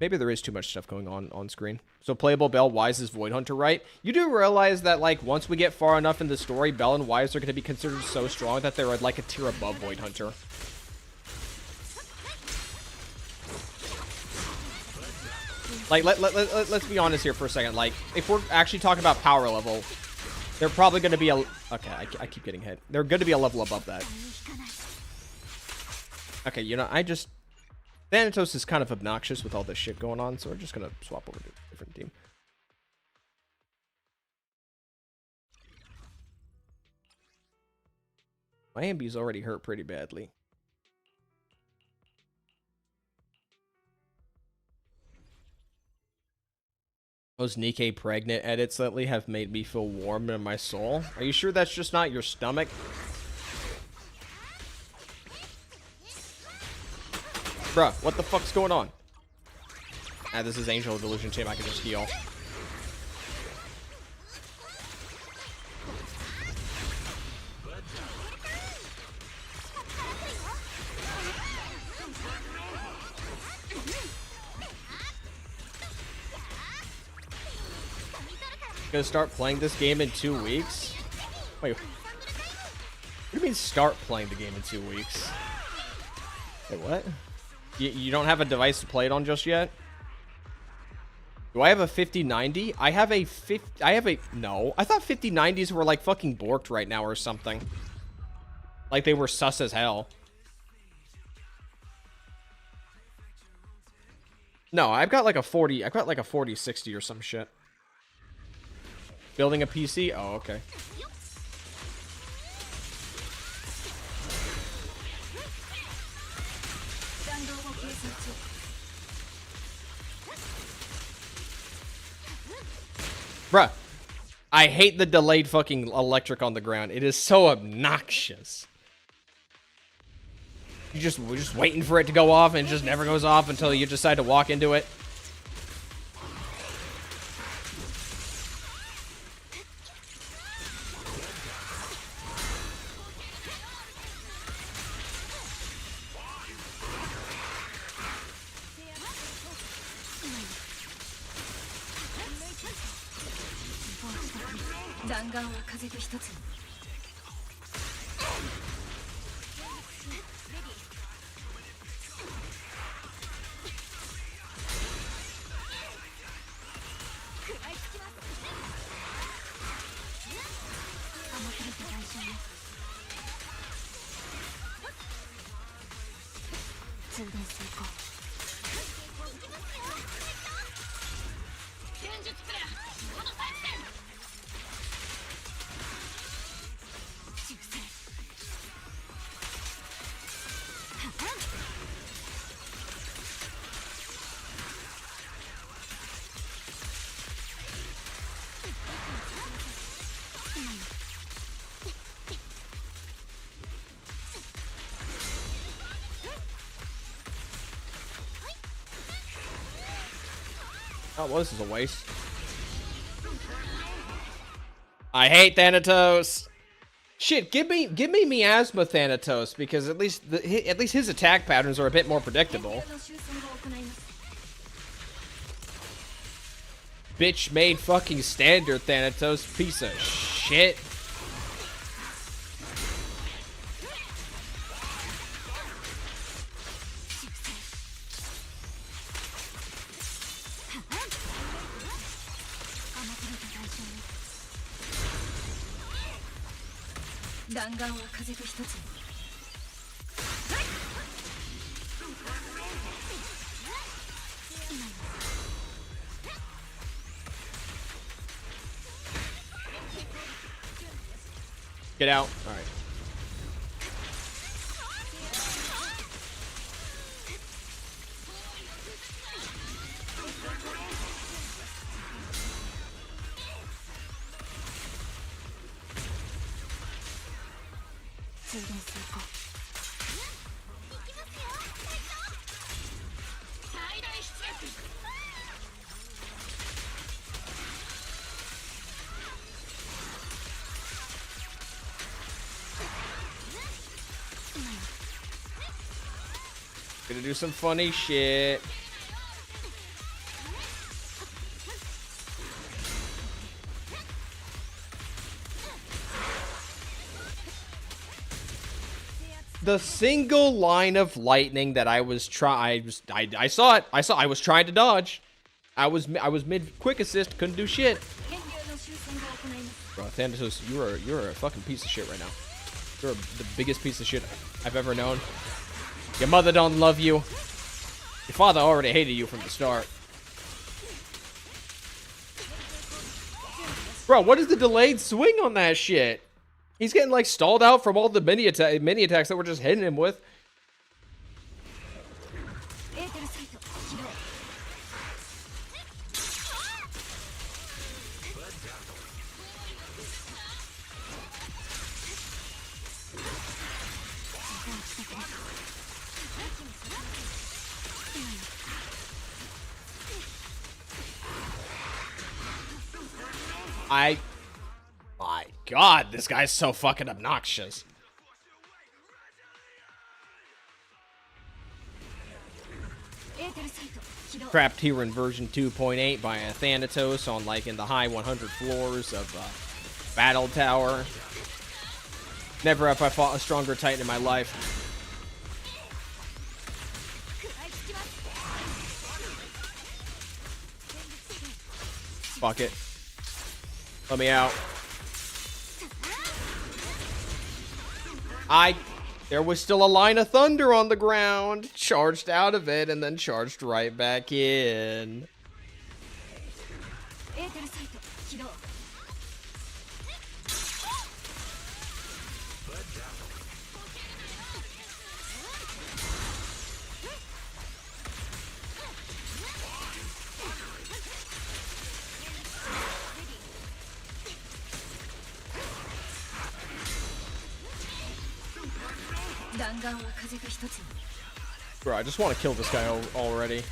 Maybe there is too much stuff going on screen. So playable Bell, Wise is Void Hunter, right? You do realize that, like, once we get far enough in the story, Bell and Wise are going to be considered so strong that they're like a tier above Void Hunter. Like, let's be honest here for a second. Like, if we're actually talking about power level, they're probably going to be a... Okay, I keep getting hit. They're going to be a level above that. Okay, you know, Thanatos is kind of obnoxious with all this shit going on, so we're just going to swap over to a different team. My Ambi's already hurt pretty badly. Those Nikkei pregnant edits lately have made me feel warm in my soul. Are you sure that's just not your stomach? Bruh, what the fuck's going on? Ah, this is Angel Delusion team. I can just heal. Gonna start playing this game in 2 weeks? Wait. What do you mean start playing the game in 2 weeks? Wait, what? You don't have a device to play it on just yet? Do I have a 5090? I have a no. I thought 5090s were like fucking borked right now or something. Like they were sus as hell. No, I've got like a 4060 or some shit. Building a PC? Oh, okay. Bruh, I hate the delayed fucking electric on the ground. It is so obnoxious. We're just waiting for it to go off and it just never goes off until you decide to walk into it. Oh, well, this is a waste. I hate Thanatos. Shit, give me miasma Thanatos, because at least his attack patterns are a bit more predictable. Bitch made fucking standard Thanatos, piece of shit. Get out. All right. Gonna do some funny shit. The single line of lightning that I was I saw it. I was trying to dodge. I was mid quick assist, couldn't do shit. Bro, Thanatos, you're a fucking piece of shit right now. You're the biggest piece of shit I've ever known. Your mother don't love you. Your father already hated you from the start. Bro, what is the delayed swing on that shit? He's getting like stalled out from all the mini attacks that we're just hitting him with. My God, this guy's so fucking obnoxious. Trapped here in version 2.8 by a Thanatos on like in the high 100 floors of Battle Tower. Never have I fought a stronger Titan in my life. Fuck it. Let me out. There was still a line of thunder on the ground. Charged out of it and then charged right back in. Bro, I just want to kill this guy already.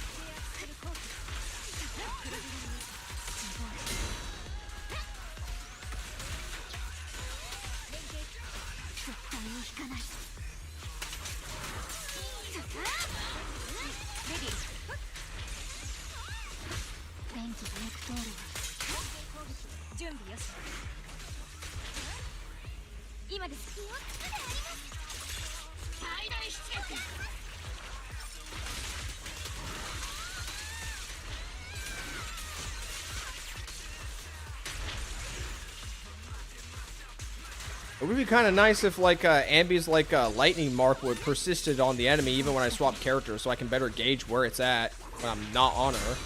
It would be kind of nice if, like, Ambi's, like, lightning mark would persisted on the enemy even when I swap characters so I can better gauge where it's at when I'm not on her.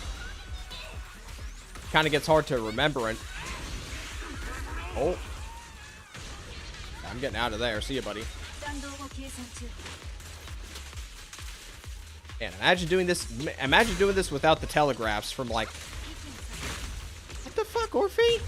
Kind of gets hard to remember it. Oh. I'm getting out of there. See you, buddy. Man, imagine doing this without the telegraphs from, like... What the fuck, Orphe?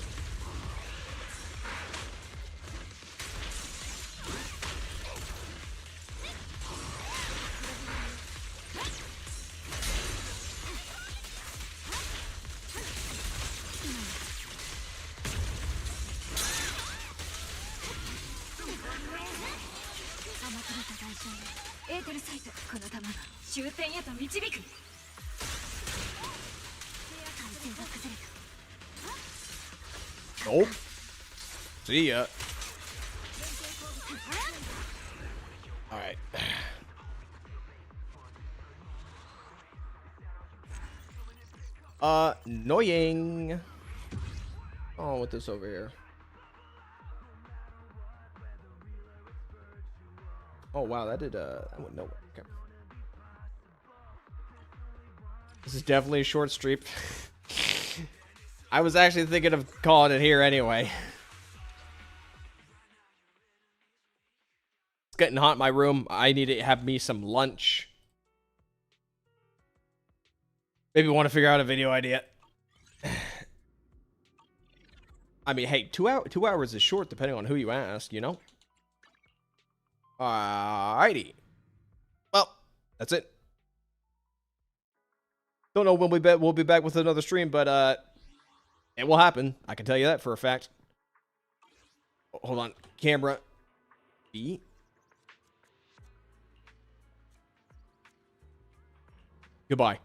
Nope. See ya. Alright. Annoying. Oh, with this over here. Oh wow, that did that went nowhere. Okay. This is definitely a short streak. I was actually thinking of calling it here anyway. It's getting hot in my room. I need to have me some lunch. Maybe want to figure out a video idea. I mean, hey, 2 hours is short depending on who you ask, you know? Alrighty. Well, that's it. Don't know when we'll be back with another stream, but it will happen. I can tell you that for a fact. Hold on. Camera. B. Goodbye.